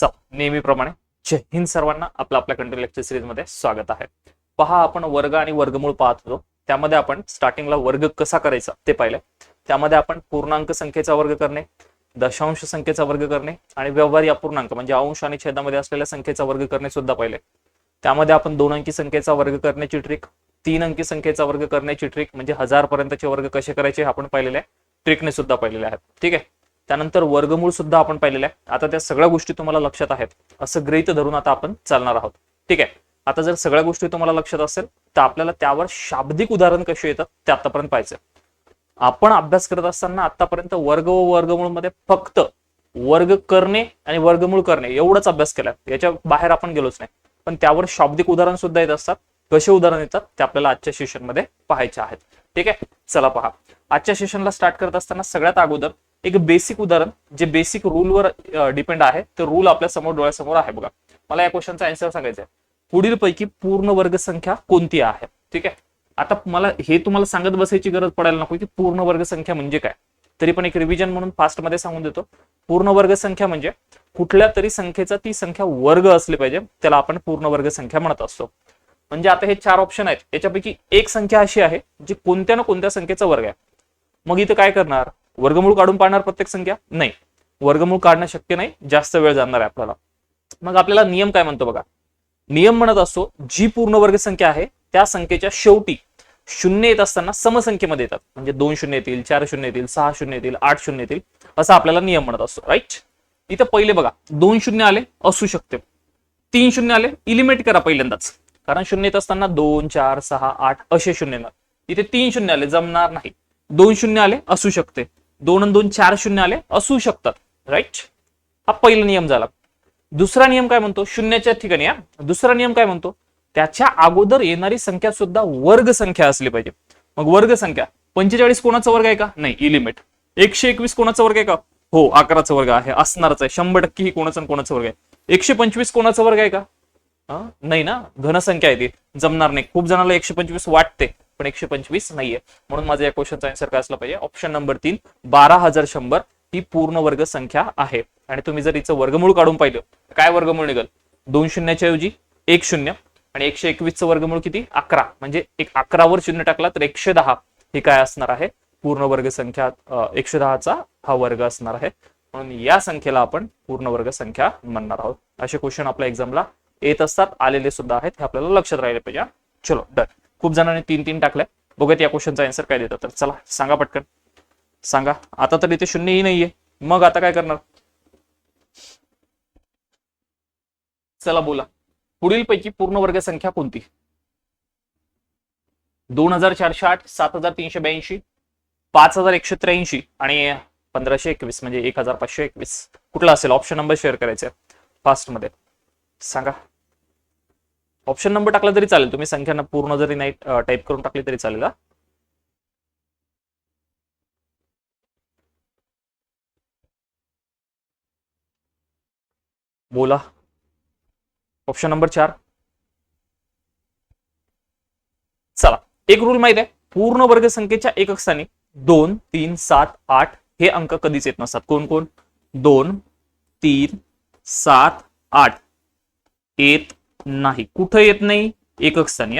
नेहमीप्रमाणे जय हिंद सर्वांना. आपल्या कंट्रोल लेक्चर सिरीज मध्ये स्वागत आहे. पहा, आपण वर्ग आणि वर्गमूळ पाहत होतो. त्यामध्ये आपण स्टार्टिंगला वर्ग कसा करायचा ते पाहिलं. त्यामध्ये आपण पूर्णांक संख्येचा वर्ग करणे, दशांश संख्येचा वर्ग करणे आणि व्यवहारी अपूर्णांक म्हणजे अंश आणि छेदामध्ये असलेल्या संख्येचा वर्ग करणे सुद्धा पाहिले. त्यामध्ये आपण 2 अंकी संख्येचा वर्ग करण्याची ट्रिक, 3 अंकी संख्येचा वर्ग करण्याची ट्रिक म्हणजे 1000 पर्यंतचे वर्ग कसे करायचे आपण पाहिलेले ट्रिकने सुद्धा पाहिलेले आहेत. ठीक आहे. त्यानंतर वर्गमूळ सुद्धा आपण पाहिलेलं आहे. आता त्या सगळ्या गोष्टी तुम्हाला लक्षात आहेत असं गृहीत धरून आता आपण चालणार आहोत. ठीक आहे. आता जर सगळ्या गोष्टी तुम्हाला लक्षात असेल तर आपल्याला त्यावर शाब्दिक उदाहरण कसे येतात ते आतापर्यंत पाहायचं. आपण अभ्यास करत असताना आतापर्यंत वर्ग व वर्गमूळ मध्ये फक्त वर्ग करणे आणि वर्गमूळ करणे एवढाच अभ्यास केला. याच्या बाहेर आपण गेलोच नाही. पण त्यावर शाब्दिक उदाहरण सुद्धा येत असतात. कसे उदाहरण येतात ते आपल्याला आजच्या सेशन मध्ये पाहायचे आहेत. ठीक आहे. चला पहा, आजच्या सेशनला स्टार्ट करत असताना सगळ्यात अगोदर एक बेसिक उदाहरण जे बेसिक रूलवर डिपेंड आहे ते रूल आपल्या समोर डोळ्यासमोर आहे. बघा, मला या क्वेश्चनचा आन्सर सांगायचा आहे. पुढील पैकी पूर्ण वर्ग संख्या कोणती आहे? ठीक आहे. आता मला हे तुम्हाला सांगत बसायची गरज पडायला नको की पूर्ण वर्ग संख्या म्हणजे काय. तरी पण एक रिव्हिजन म्हणून फास्ट मध्ये सांगून देतो. पूर्ण वर्ग संख्या म्हणजे कुठल्या तरी संख्येचा ती संख्या वर्ग असली पाहिजे, त्याला आपण पूर्ण वर्ग संख्या म्हणत असतो. म्हणजे आता हे 4 ऑप्शन आहेत, याच्यापैकी एक संख्या अशी आहे जी कोणत्या ना कोणत्या संख्येचा वर्ग आहे. मग इथं काय करणार? वर्गमूळ काढून पाहणार प्रत्येक संख्या? नाही, वर्गमूळ काढणं शक्य नाही, जास्त वेळ जाणार आहे आपल्याला. मग आपल्याला नियम काय म्हणतो बघा. नियम म्हणत असतो जी पूर्ण वर्ग संख्या आहे त्या संख्येच्या शेवटी शून्य येत असताना समसंख्येमध्ये येतात. म्हणजे 2 शून्य येतील, 4 शून्य येतील, 6 शून्य येतील, 8 शून्य येतील, असा आपल्याला नियम म्हणत असतो. राईट. इथं पहिले बघा 2 शून्य आले असू शकते, 3 शून्य आले इलिमिनेट करा पहिल्यांदाच, कारण शून्य येत असताना 2, 4, 6, 8 असे शून्य येणार. इथे 3 शून्य आले जमणार नाही. 2 शून्य आले असू शकते, 2 आणि 2 4 शून्य आले असू शकतात. राईट. हा पहिला नियम झाला. दुसरा नियम काय म्हणतो? शून्याच्या ठिकाणी दुसरा नियम काय म्हणतो? त्याच्या अगोदर येणारी संख्या सुद्धा वर्ग संख्या असली पाहिजे. मग वर्ग संख्या 45 कोणाचा वर्ग आहे का? नाही, इलिमिट. 121 कोणाचा वर्ग आहे का? हो, 11चा वर्ग आहे, असणारच आहे 100% ही कोणाचा वर्ग आहे. 125 कोणाचा वर्ग आहे का? नाही ना, घनसंख्या आहे ती, जमणार नाही. खूप जणांना 125 वाटते पण 125 नाहीये. म्हणून माझा या क्वेश्चनचा आन्सर काय असला पाहिजे? ऑप्शन नंबर 3, 12100 ही पूर्ण वर्ग संख्या आहे. आणि तुम्ही जर हिचं वर्गमूळ काढून पाहिलं काय वर्गमूळ निघेल? 2 शून्याच्या ऐवजी 1 शून्य आणि 121चं वर्गमूळ किती? 11. म्हणजे एक 11 वर शून्य टाकला तर 110 ही काय असणार आहे? पूर्ण वर्ग संख्या. 110चा हा वर्ग असणार आहे. म्हणून या संख्येला आपण पूर्ण वर्ग संख्या म्हणणार आहोत. असे क्वेश्चन आपल्या एक्झामला येत असतात, आलेले सुद्धा आहेत, हे आपल्याला लक्षात राहिले पाहिजे. चलो डन. खूप जणांनी 3-3 टाकल्या. बघूयात या क्वेश्चनचा आन्सर काय देतात. तर चला सांगा पटकन सांगा. आता तर इथे शून्यही नाहीये, मग आता काय करणार? चला बोला, पुढील पैकी पूर्ण वर्ग संख्या कोणती? 2408, 7382, 5183 आणि 1521 म्हणजे 1521. कुठला असेल? ऑप्शन नंबर शेअर करायचे फास्ट मध्ये सांगा. ऑप्शन नंबर टाकला तरी चालेल, तुम्ही संख्या पूर्ण जरी नाही टाईप करून टाकली तरी चालेल. बोला. Option number 4. चला, एक रूल माहित आहे. पूर्ण वर्ग संख्येच्या एकक स्थानी 2, 3, 7, 8 हे अंक कधीच येत नसतात. कोण कोण? 2, 3, 7, 8 येत नाही. कुठं येत नाही? एकक स्थानी.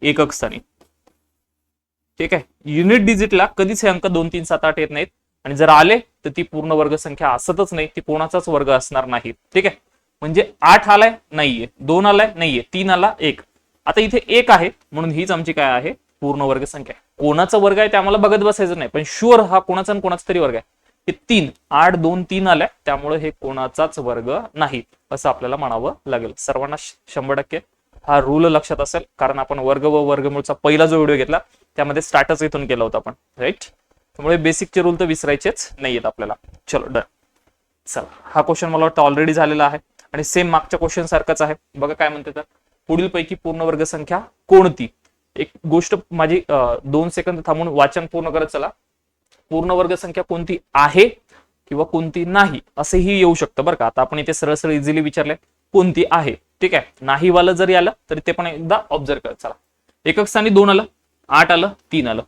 एकक स्थानी. ठीक आहे. युनिट डिजिटला कधीच हे अंक 2, 3, 7, 8 येत नाहीत. आणि जर आले तर ती पूर्ण वर्ग संख्या असतच नाही, ती कोणाचाच वर्ग असणार नाही. ठीक आहे. म्हणजे 8 आलाय नाहीये, 2 आलाय नाहीये, 3 आला 1. आता इथे 1 आहे म्हणून हीच आमची काय आहे? पूर्ण वर्ग संख्या. कोणाचा वर्ग आहे ते आम्हाला बघत बसायचं नाही, पण शुअर हा कोणाचा आणि कोणाचा तरी वर्ग आहे. हे 3, 8, 2, 3 आलाय, त्यामुळे हे कोणाचाच वर्ग नाही असं आपल्याला म्हणावं लागेल. सर्वांना 100% हा रूल लक्षात असेल, कारण आपण वर्ग व वर्गमूळचा पहिला जो व्हिडिओ घेतला त्यामध्ये स्टार्टच इथून केला होता आपण. राईट. त्यामुळे बेसिकचे रूल तर विसरायचेच नाहीयेत आपल्याला. चलो डन. चला, हा क्वेश्चन मला वाटतं ऑलरेडी झालेला आहे आणि सेम मागच्या क्वेश्चन सारखाच आहे. बघा काय म्हणते तर, पुढील पैकी पूर्ण वर्ग संख्या कोणती? एक गोष्ट माझी 2 सेकंद थांबून वाचन पूर्ण करत चला. पूर्ण वर्ग संख्या कोणती आहे किंवा कोणती नाही असेही येऊ शकतं बरं का. आता आपण इथे सरळ सरळ इझिली विचारले कोणती आहे. ठीक आहे. नाही वाला जरी आलं तरी ते पण एकदा ऑब्झर्व करत चला. एकक स्थानी 2 आलं, 8 आलं, 3 आलं.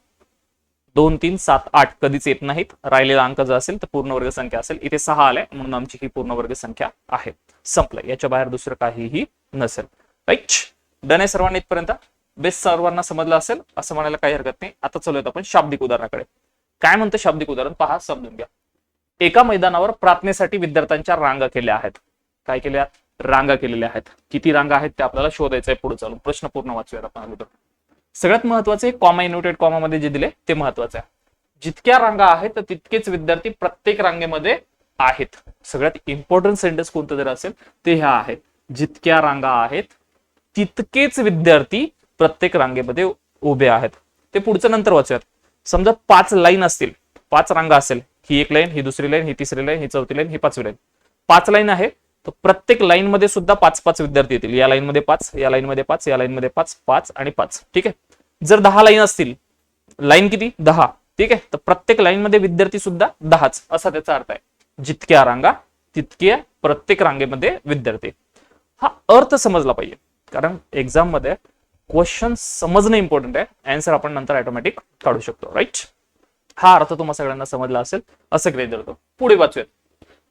2, 3, 7, 8 कधीच येत नाहीत. राहिलेला अंक जर असेल तर पूर्ण वर्ग संख्या असेल. इथे 6 आलाय म्हणून आमची ही पूर्ण वर्ग संख्या आहे. संपलं. याच्या बाहेर दुसरं काहीही नसेल. राईट, डन आहे सर्वांना इथपर्यंत? बेस्ट सर्वांना समजलं असेल असं म्हणायला काही हरकत नाही. आता चालूयात आपण शाब्दिक उदाहरणाकडे. काय म्हणतं शाब्दिक उदाहरण पहा, समजून घ्या. एका मैदानावर प्रार्थनेसाठी विद्यार्थ्यांच्या रांगा केल्या आहेत. काय केल्या? रांगा केलेल्या आहेत. किती रांगा आहेत ते आपल्याला शोधायचं आहे. पुढे चालून प्रश्न पूर्ण वाचूयात आपण अगोदर. सगळ्यात महत्वाचे कॉमा इन्व्हर्टेड कॉमा मध्ये जे दिले ते महत्वाचं आहे. जितक्या रांगा आहेत तितकेच विद्यार्थी प्रत्येक रांगेमध्ये आहेत. सगळ्यात इम्पॉर्टंट सेंटेन्स कोणतं जर असेल ते ह्या आहेत. जितक्या रांगा आहेत तितकेच विद्यार्थी प्रत्येक रांगेमध्ये उभे आहेत. ते पुढचं नंतर वाचूयात. समजा 5 लाईन असतील, 5 रांगा असेल, ही एक लाईन, ही दुसरी लाईन, ही तिसरी लाईन, ही चौथी लाईन, ही पाचवी लाईन, 5 लाईन आहे. तर प्रत्येक लाईन मध्ये सुद्धा 5-5 विद्यार्थी येतील. या लाईन मध्ये 5, या लाईन मध्ये 5, या लाईन मध्ये 5, 5 आणि 5. ठीक आहे. जर 10 लाईन असतील, लाईन किती? 10. ठीक आहे. तर प्रत्येक लाईन मध्ये विद्यार्थी सुद्धा 10च असा त्याचा अर्थ आहे. जितक्या रांगा तितक्या प्रत्येक रांगेमध्ये विद्यार्थी. हा अर्थ समजला पाहिजे, कारण एक्झाम मध्ये क्वेश्चन समजणं इम्पॉर्टंट आहे. आन्सर आपण नंतर ऑटोमॅटिक काढू शकतो. राईट, हा अर्थ तुम्हाला सगळ्यांना समजला असेल असं गृहीत धरतो. पुढे वाचूयात.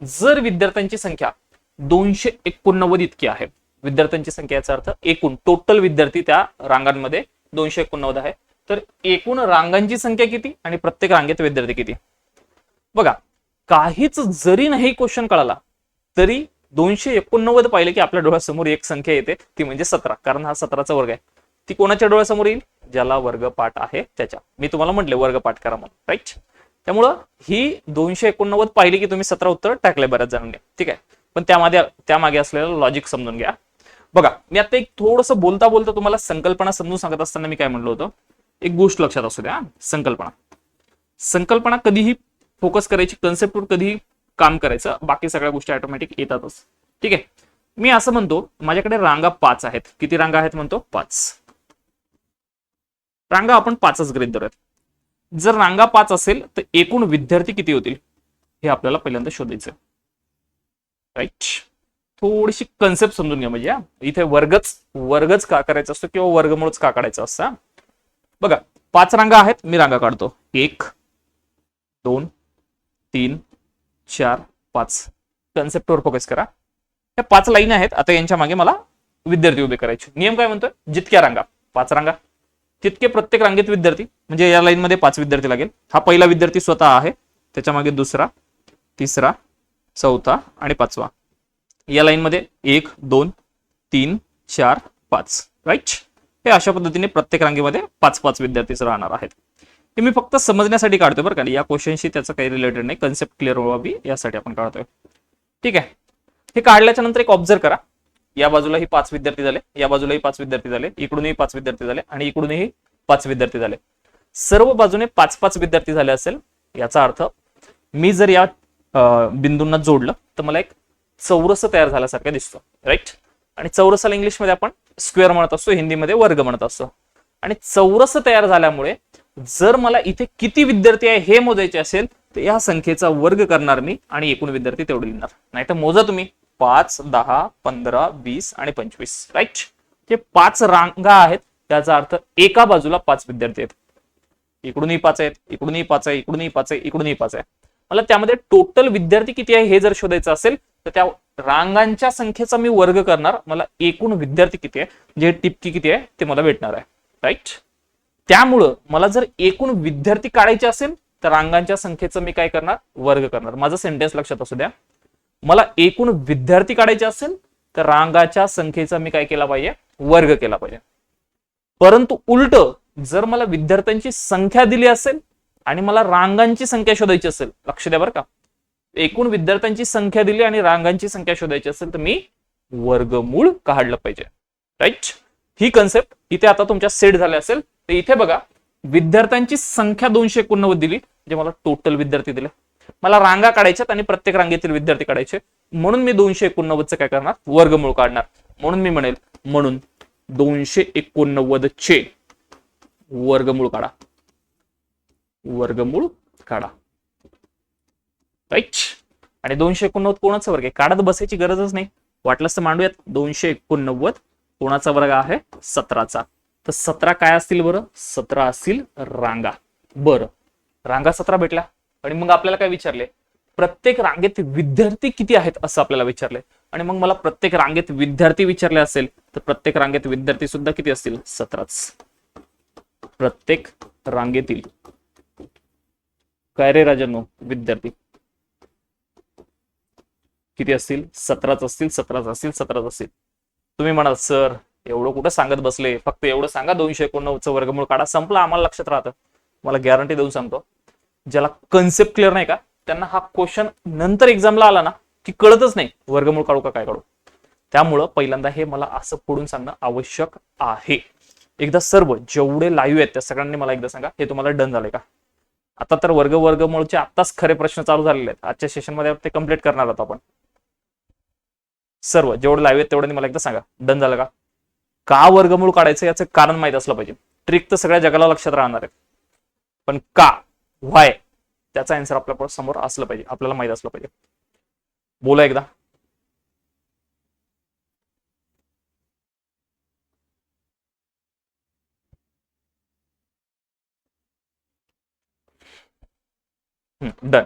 जर विद्यार्थ्यांची संख्या 289 इतकी आहे, विद्यार्थ्यांची संख्या याचा अर्थ एकूण टोटल विद्यार्थी त्या रांगांमध्ये 289 आहे, तर एकूण रांगांची संख्या किती आणि प्रत्येक रांगेत विद्यार्थी किती? बघा, काहीच जरी नाही क्वेश्चन कळाला तरी 289 पाहिले की आपल्या डोळ्यासमोर एक संख्या येते, ती म्हणजे 17. कारण हा 17चा वर्ग आहे. ती कोणाच्या डोळ्यासमोर येईल? ज्याला वर्गपाठ आहे त्याच्या. मी तुम्हाला म्हटले वर्गपाठ करा म्हणून. राईट, त्यामुळं ही 289 पाहिली की तुम्ही 17 उत्तर टाकले बऱ्याच जणांनी. ठीक आहे, पण त्यामागे असलेलं लॉजिक समजून घ्या. बघा, मी आता एक थोडंसं बोलता बोलता तुम्हाला संकल्पना समजून सांगत असताना मी काय म्हणलो होतो, एक गोष्ट लक्षात असू द्या. संकल्पना कधीही फोकस करायची, कन्सेप्टवर कधीही काम करायचं, बाकी सगळ्या गोष्टी ऑटोमॅटिक येतातच. ठीक आहे. मी असं म्हणतो माझ्याकडे रांगा 5 आहेत. किती रांगा आहेत म्हणतो? 5 रांगा. आपण 5च गृहीत धरूयात. जर रांगा 5 असेल तर एकूण विद्यार्थी किती होतील हे आपल्याला पहिल्यांदा शोधायचं. राईट, थोडीशी कन्सेप्ट समजून घ्या. म्हणजे इथे वर्गच का करायचा असतो किंवा वर्गमूळच का काढायचं असतं. बघा, 5 रांगा आहेत. मी रांगा काढतो. 1 2 3 4 5. कन्सेप्टवर फोकस करा. या 5 लाईन आहेत. आता यांच्या मागे मला विद्यार्थी उभे करायचे. नियम काय म्हणतोय? जितक्या रांगा, 5 रांगा, तितके प्रत्येक रांगेत विद्यार्थी. म्हणजे या लाईन मध्ये 5 विद्यार्थी लागेल. हा पहिला विद्यार्थी स्वतः आहे, त्याच्या मागे दुसरा, तिसरा, चौथा आणि 5वा. या लाईन मध्ये 1 2 3 4 5. राईट, हे अशा पद्धतीने प्रत्येक रांगेमध्ये 5-5 विद्यार्थीच राहणार आहेत. हे मी फक्त समजण्यासाठी काढतोय बरं का, या क्वेश्चनशी त्याचं काही रिलेटेड नाही. कन्सेप्ट क्लिअर व्हावी यासाठी आपण काढतोय. ठीक आहे. हे काढल्याच्या नंतर एक ऑब्झर्व करा. या बाजूलाही 5 विद्यार्थी झाले, या बाजूलाही 5 विद्यार्थी झाले, इकडूनही 5 विद्यार्थी झाले आणि इकडूनही 5 विद्यार्थी झाले. सर्व बाजूने 5-5 विद्यार्थी झाले असेल, याचा अर्थ मी जर या बिंदूंना जोडलं तर मला एक चौरस तयार झाल्यासारखं दिसतो. राईट, आणि चौरसाला इंग्लिशमध्ये आपण स्क्वेअर म्हणत असतो, हिंदीमध्ये वर्ग म्हणत असतो. आणि चौरस तयार झाल्यामुळे जर मला इथे किती विद्यार्थी आहे हे मोजायचे असेल तर या संख्येचा वर्ग करणार मी आणि एकूण विद्यार्थी तेवढे लिहिणार. नाही तर मोजा तुम्ही 5 10 15 20 आणि 25. राईट, हे 5 रांगा आहेत. त्याचा अर्थ एका बाजूला 5 विद्यार्थी आहेत. इकडूनही 5 आहेत, इकडूनही 5 आहे, इकडूनही 5 आहे, इकडूनही 5 आहे. मला त्यामध्ये टोटल विद्यार्थी किती आहे हे जर शोधायचं असेल तर त्या रांगांच्या संख्येचा मी वर्ग करणार. मला एकूण विद्यार्थी किती आहे, जे टिपकी किती आहे ते मला भेटणार आहे. राईट, त्यामुळं मला जर एकूण विद्यार्थी काढायचे असेल तर रांगांच्या संख्येचं मी काय करणार? वर्ग करणार. माझं सेंटेन्स लक्षात असू द्या. मला एकूण विद्यार्थी काढायचे असेल तर रांगाच्या संख्येचा मी काय केला पाहिजे? वर्ग केला पाहिजे. परंतु उलट जर मला विद्यार्थ्यांची संख्या दिली असेल आणि मला रांगांची संख्या शोधायची असेल, लक्ष द्या बरं का, एकूण विद्यार्थ्यांची संख्या दिली आणि रांगांची संख्या शोधायची असेल तर मी वर्गमूळ काढलं पाहिजे. राईट, ही कन्सेप्ट इथे आता तुमच्या सेट झाल्या असेल. तर इथे बघा, विद्यार्थ्यांची संख्या 289 दिली, जे मला टोटल विद्यार्थी दिले. मला रांगा काढायच्यात आणि प्रत्येक रांगेतील विद्यार्थी काढायचे, म्हणून मी 289चं काय करणार? वर्गमूळ काढणार. म्हणून मी म्हणेल, म्हणून 289चे वर्गमूळ काढा. वर्गमूळ काढा. राईट, आणि 289 कोणाचा वर्ग आहे? काढत बसायची गरजच नाही. वाटलंच तर मांडूयात. 289 कोणाचा वर्ग आहे? 17चा. तर 17 काय असतील बरं? 17 असतील रांगा. बरं, रांगा 17 भेटल्या आणि मग आपल्याला काय विचारले? प्रत्येक रांगेत विद्यार्थी किती आहेत असं आपल्याला विचारले. आणि मग मला प्रत्येक रांगेत विद्यार्थी विचारले असेल तर प्रत्येक रांगेत विद्यार्थी सुद्धा किती असतील? 17च. प्रत्येक रांगेतील काय रे राजांनो विद्यार्थी किती असतील? 17च असतील, 17च असतील, 17च असतील. तुम्ही म्हणाल सर एवढं कुठं सांगत बसले, फक्त एवढं सांगा 289चं वर्गमूळ काढा, संपलं, आम्हाला लक्षात राहतं. मला गॅरंटी देऊन सांगतो, ज्याला कन्सेप्ट क्लिअर नाही का त्यांना हा क्वेश्चन नंतर एक्झामला आला ना की कळतच नाही वर्गमूळ काढू का काय काढू. त्यामुळं पहिल्यांदा हे मला असं पुढून सांगणं आवश्यक आहे. एकदा सर्व जेवढे लाईव्ह आहेत त्या सगळ्यांनी मला एकदा सांगा हे तुम्हाला डन झालंय का? आता तर वर्गमूळचे आत्ताच खरे प्रश्न चालू झालेले आहेत, आजच्या सेशन मध्ये ते कम्प्लीट करणार आहोत आपण. सर्व जेवढे लाईव्ह आहेत तेवढ्यांनी मला एकदा सांगा डन झालं का? का वर्गमूळ काढायचं याचं कारण माहित असलं पाहिजे. ट्रिक तर सगळ्या जगाला लक्षात राहणार आहे, पण का, व्हाय, त्याचा आन्सर आपल्या समोर असलं पाहिजे, आपल्याला माहित असलं पाहिजे. बोला एकदा. डन.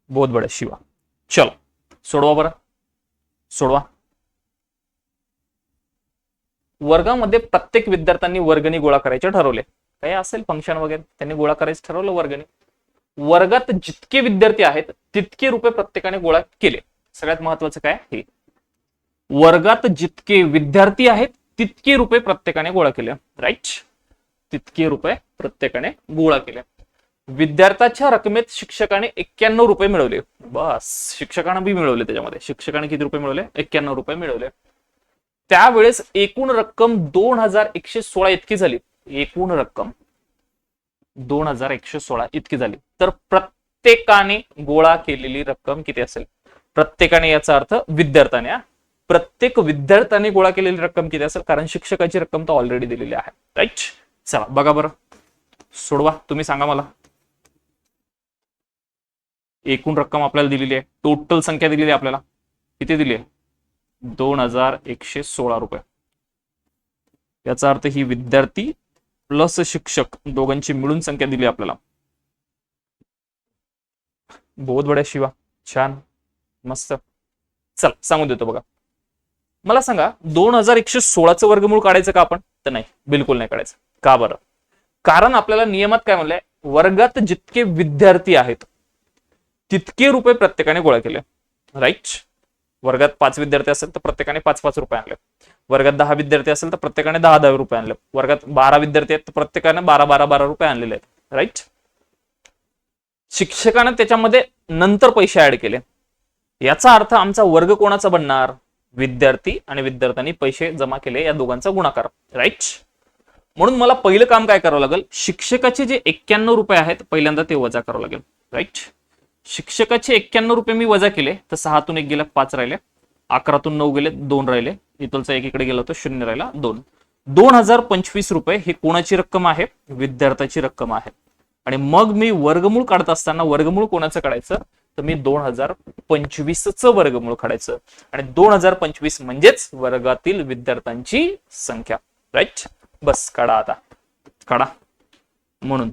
बहुत बढिया शिवा. चलो सोडवा बरं, सोडवा. वर्गामध्ये प्रत्येक विद्यार्थ्यांनी वर्गणी गोळा करायचे ठरवले. काही असेल फंक्शन वगैरे त्यांनी गोळा करायचं ठरवलं वर्गणी. वर्गात जितके विद्यार्थी आहेत तितके रुपये प्रत्येकाने गोळा केले. सगळ्यात महत्वाचं काय हे, वर्गात जितके विद्यार्थी आहेत तितके रुपये प्रत्येकाने गोळा केले. राईट, तितके रुपये प्रत्येकाने गोळा केले. विद्यार्थ्याच्या रकमेत शिक्षकाने 91 रुपये मिळवले. बस, शिक्षकांना बी मिळवले. त्याच्यामध्ये शिक्षकाने किती रुपये मिळवले? 91 रुपये मिळवले. त्यावेळेस एकूण रक्कम 2116 इतकी झाली. एकूण रक्कम 2116 इतकी झाली. तर प्रत्येकाने गोळा केलेली रक्कम किती असेल? प्रत्येकाने याचा अर्थ विद्यार्थ्याने, प्रत्येक विद्यार्थ्याने गोळा केलेली रक्कम किती असेल? कारण शिक्षकाची रक्कम तर ऑलरेडी दिलेली आहे. राईट, चला बघा बरं, सोडवा. तुम्ही सांगा मला. एकूण रक्कम आपल्याला दिलेली आहे, टोटल संख्या दिलेली आहे आपल्याला. किती दिली आहे? 2116 रुपये. याचा अर्थ ही विद्यार्थी प्लस शिक्षक दोघांची मिळून संख्या दिली आपल्याला. बहुत बढिया शिवा, छान, मस्त. चल सांगून देतो बघा. मला सांगा 2116चं वर्गमूळ काढायचं का आपण? तर नाही, बिलकुल नाही काढायचं. का बरं? कारण आपल्याला नियमात काय म्हणलंय, वर्गात जितके विद्यार्थी आहेत तितके रुपये प्रत्येकाने गोळा केले. राईट, वर्गात 5 विद्यार्थी असेल तर प्रत्येकाने 5-5 रुपये आणले. वर्गात 10 विद्यार्थी असेल तर प्रत्येकाने 10-10 रुपये आणले. वर्गात 12 विद्यार्थी आहेत तर प्रत्येकाने 12-12 रुपये आणलेले आहेत. राईट, शिक्षकाने त्याच्यामध्ये नंतर पैसे ऍड केले. याचा अर्थ आमचा वर्ग कोणाचा बनणार? विद्यार्थी आणि विद्यार्थ्यांनी पैसे जमा केले या दोघांचा गुणाकार. राईट, म्हणून मला पहिलं काम काय करावं लागेल? शिक्षकाचे जे 91 रुपये आहेत पहिल्यांदा ते वजा करावं लागेल. राईट, शिक्षकाचे 91 रुपये मी वजा केले तर 6तून 1 गेला 5 राहिले, 11तून 9 गेले 2 राहिले, इथलचा 1 इकडे गेला तर 0 राहिला 2. 2025 रुपये ही कोणाची रक्कम आहे? विद्यार्थ्याची रक्कम आहे. आणि मग मी वर्गमूळ काढत असताना वर्गमूळ कोणाचं काढायचं? तर मी 2025चं वर्गमूळ काढायचं. आणि 2025 म्हणजेच वर्गातील विद्यार्थ्यांची संख्या. राईट, बस काढा आता, काढा. म्हणून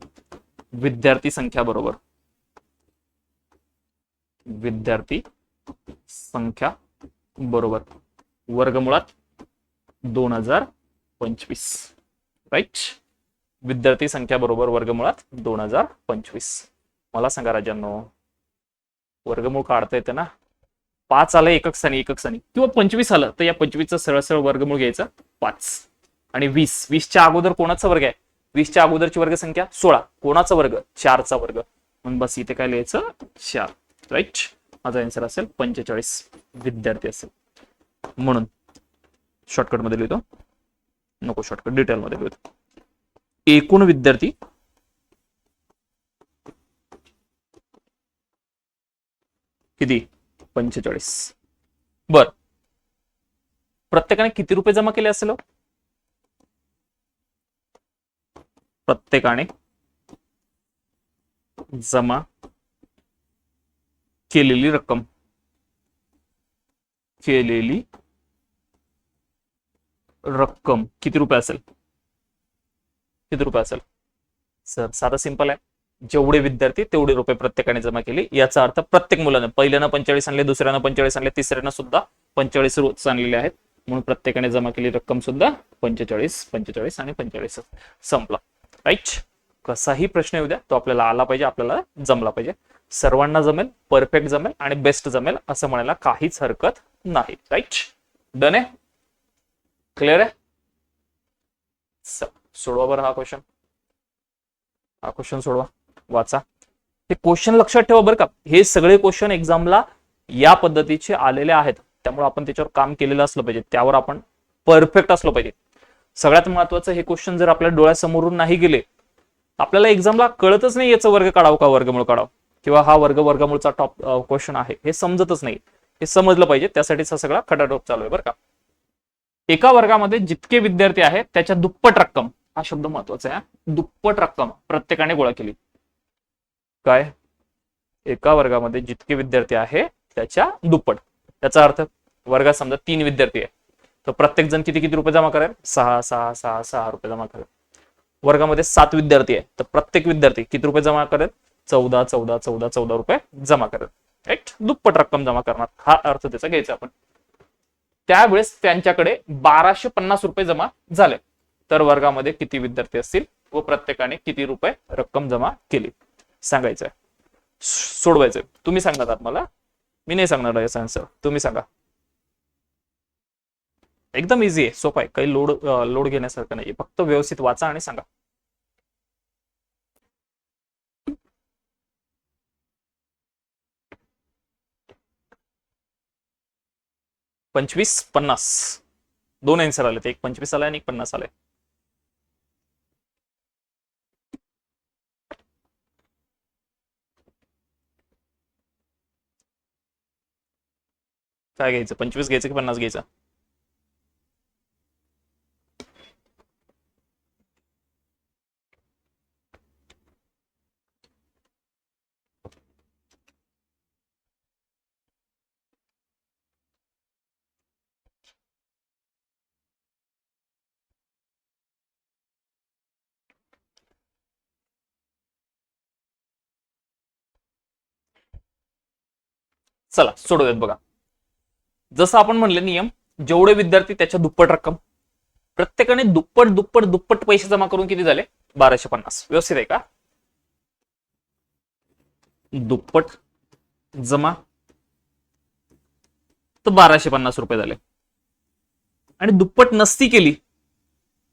विद्यार्थी संख्या बरोबर विद्यार्थी संख्या बरोबर वर्गमुळात 2025. राईट, विद्यार्थी संख्या बरोबर वर्गमुळात 2025. मला सांगा राजांनो, वर्गमूळ काढता येते ना? 5 आलं एकक स्थानी किंवा 25 आलं तर या 25चं सरळ सरळ वर्गमूळ घ्यायचं 5. आणि 20च्या अगोदर कोणाचा वर्ग आहे? 20च्या अगोदरची वर्ग संख्या 16. कोणाचा वर्ग? 4चा वर्ग. मग बस इथे काय लिहायचं? 4. राईट, माझा आन्सर असेल 45 विद्यार्थी असेल. म्हणून शॉर्टकट मध्ये लिहितो, नको शॉर्टकट, डिटेल मध्ये लिहितो. एकूण विद्यार्थी किती? 45. बर, प्रत्येकाने किती रुपये जमा केले असेल? प्रत्येकाने जमा केलेली रक्कम किती रुपये असेल? किती रुपये असेल? सर साधं सिंपल आहे, जेवढे विद्यार्थी तेवढे रुपये प्रत्येकाने जमा केली, याचा अर्थ प्रत्येक मुलानं पहिल्यानं 45 आणले, दुसऱ्यानं 45 आणले, तिसऱ्यानं सुद्धा 45 आणलेले आहेत, म्हणून प्रत्येकाने जमा केली रक्कम सुद्धा 45, 45 आणि 45 संपला. राईट. कसाही प्रश्न येऊ द्या, तो आपल्याला आला पाहिजे, आपल्याला जमला पाहिजे. सर्वांना जमेल, परफेक्ट जमेल आणि बेस्ट जमेल असं म्हणायला काहीच हरकत नाही. राईट. डन आहे. क्लिअर आहे. सोडवा बरं हा क्वेश्चन. हा क्वेश्चन सोडवा, वाचा. हे क्वेश्चन लक्षात ठेवा बरं का, हे सगळे क्वेश्चन एक्झामला या पद्धतीचे आलेले आहेत, त्यामुळे आपण त्याच्यावर काम केलेलं असलं पाहिजे, त्यावर आपण परफेक्ट असलो पाहिजे. सगळ्यात महत्वाचं, हे क्वेश्चन जर आपल्या डोळ्यासमोरून नाही गेले, आपल्याला एक्झामला कळतच नाही याचं वर्ग काढावं का वर्गमूळ काढावं, किंवा हा वर्गमूळचा टॉप क्वेश्चन आहे हे समजतच नाही. हे समजलं पाहिजे, त्यासाठीच हा सगळा खटाटोप चालू आहे बरं का. एका वर्गामध्ये जितके विद्यार्थी आहेत त्याच्या दुप्पट रक्कम, हा शब्द महत्वाचा आहे, दुप्पट रक्कम प्रत्येकाने गोळा केली. काय? एका वर्गामध्ये जितके विद्यार्थी आहे त्याच्या दुप्पट. त्याचा अर्थ वर्गात समजा 3 विद्यार्थी आहे, तर प्रत्येक जण किती किती रुपये जमा करेल? 6 रुपये जमा करेल. वर्गामध्ये 7 विद्यार्थी आहे, तर प्रत्येक विद्यार्थी किती रुपये जमा करेल? 14 रुपये जमा करेल. राईट. दुप्पट रक्कम जमा करणार, हा अर्थ त्याचा घ्यायचा आपण. त्यावेळेस त्यांच्याकडे 1250 रुपये जमा झाले, तर वर्गामध्ये किती विद्यार्थी असतील व प्रत्येकाने किती रुपये रक्कम जमा केली सांगायचंय, सोडवायचंय. तुम्ही सांगणार आहात मला, मी नाही सांगणार आहे आन्सर, तुम्ही सांगा. एकदम इझी आहे, सोपा आहे, काही लोड घेण्यासारखं नाही, फक्त व्यवस्थित वाचा आणि सांगा. पंचवीस 50 दोन आन्सर आले, एक 25 आलाय आणि एक 50 आलाय. काय घ्यायचं? 25 घ्यायचं की 50 घ्यायचं? चला सोडूयात. बघा, जसं आपण म्हणले नियम, जेवढे विद्यार्थी त्याच्या दुप्पट रक्कम, प्रत्येकाने दुप्पट दुप्पट दुप्पट पैसे जमा करून किती झाले? 1250. व्यवस्थित आहे का? दुप्पट जमा तर 1250 रुपये झाले. आणि दुप्पट नसती केली,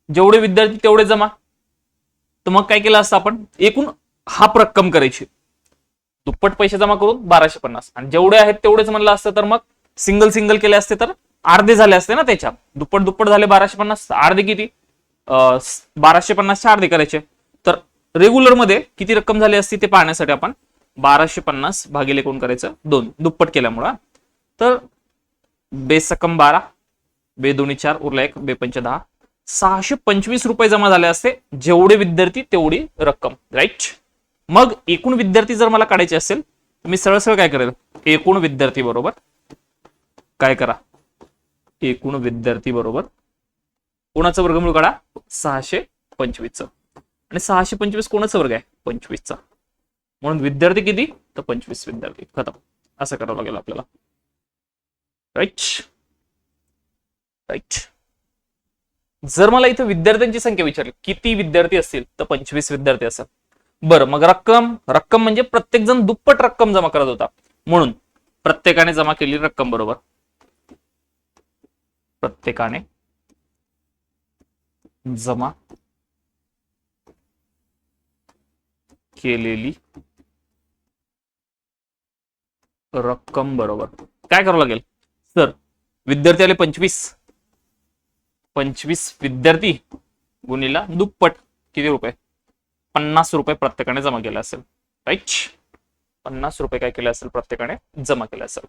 जेवढे विद्यार्थी तेवढे जमा, तर मग काय केलं असतं आपण? एकूण हाफ रक्कम करायची, दुप्पट पैसे जमा करून 1250, आणि जेवढे आहेत तेवढेच म्हणलं असतं तर मग सिंगल सिंगल केले असते तर अर्धे झाले असते ना त्याच्या. दुप्पट दुप्पट झाले 1250, अर्धे किती? 1250चे अर्धे करायचे. तर रेग्युलर मध्ये किती रक्कम झाली असती ते पाहण्यासाठी आपण 1250 भागिले कोण करायचं? 2, दुप्पट केल्यामुळं. तर बेसकम 12, बे दोन्ही 4, उरला 1, बे पंच 10, 625 रुपये जमा झाले असते, जेवढे विद्यार्थी तेवढी रक्कम. राईट. मग एकूण विद्यार्थी जर मला काढायचे असेल तर मी सरळ सरळ काय करेल? एकूण विद्यार्थी बरोबर काय करा? एकूण विद्यार्थी बरोबर कोणाचं वर्गमूळ काढा? 625चं. आणि 625 कोणाचा वर्ग आहे? 25चा. म्हणून विद्यार्थी किती? तर 25 विद्यार्थी. खतम. असं करावं लागेल आपल्याला. राईट. राईट. जर मला इथं विद्यार्थ्यांची संख्या विचारली किती विद्यार्थी असतील, तर 25 विद्यार्थी असतात. बरं, मग रक्कम म्हणजे प्रत्येक जण दुप्पट रक्कम जमा करत होता, म्हणून प्रत्येकाने जमा केलेली रक्कम बरोबर प्रत्येकाने जमा केलेली रक्कम बरोबर काय करावं लागेल? सर, विद्यार्थी आले 25 विद्यार्थी गुणिला दुप्पट किती रुपये? 50 रुपये प्रत्येकाने जमा केले असेल. राईट. 50 रुपये काय केले असेल? प्रत्येकाने जमा केले असेल.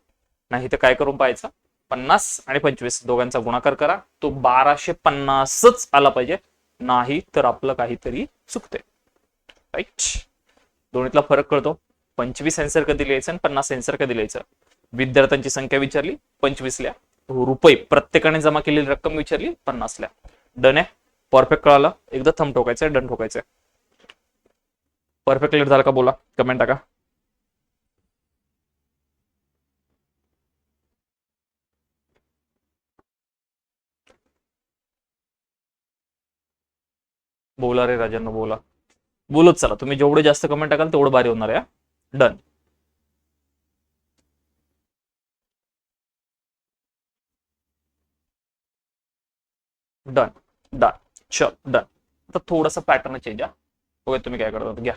नाही तर काय करून पाहायचं? 50 आणि 25 दोघांचा गुणाकार करा, तो 1250च आला पाहिजे, नाही तर आपलं काहीतरी चुकते. राईट. दोन्हीतला फरक कळतो. 25 आन्सर कधी लिहायचं आणि 50 आन्सर कधी लिहायचं? विद्यार्थ्यांची संख्या विचारली 25 ल्या, रुपये प्रत्येकाने जमा केलेली रक्कम विचारली 50 ल्या. डन आहे. परफेक्ट कळालं? एकदा थंब ठोकायचंय, डन ठोकायचंय. परफेक्ट क्लिअर झालं का बोला, कमेंट टाका. बोला रे राजांनो, बोला. बोलत चला, तुम्ही जेवढे जास्त कमेंट टाकाल तेवढं भारी होणार आहे. डन. डन डन चल डन. आता थोडासा पॅटर्न चेंज आहे. बघा तुम्ही काय करता, घ्या.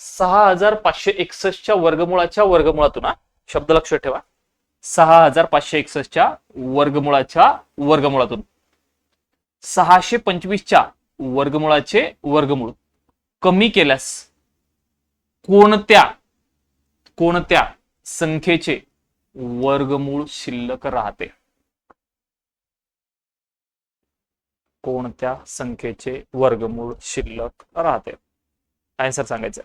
6561च्या वर्गमुळाच्या वर्गमुळातून, शब्द लक्षात ठेवा, 6561च्या वर्गमुळाच्या वर्गमुळातून 625च्या वर्गमुळाचे वर्गमूळ कमी केल्यास कोणत्या कोणत्या संख्येचे वर्गमूळ शिल्लक राहते? कोणत्या संख्येचे वर्गमूळ शिल्लक राहते? आन्सर सांगायचं.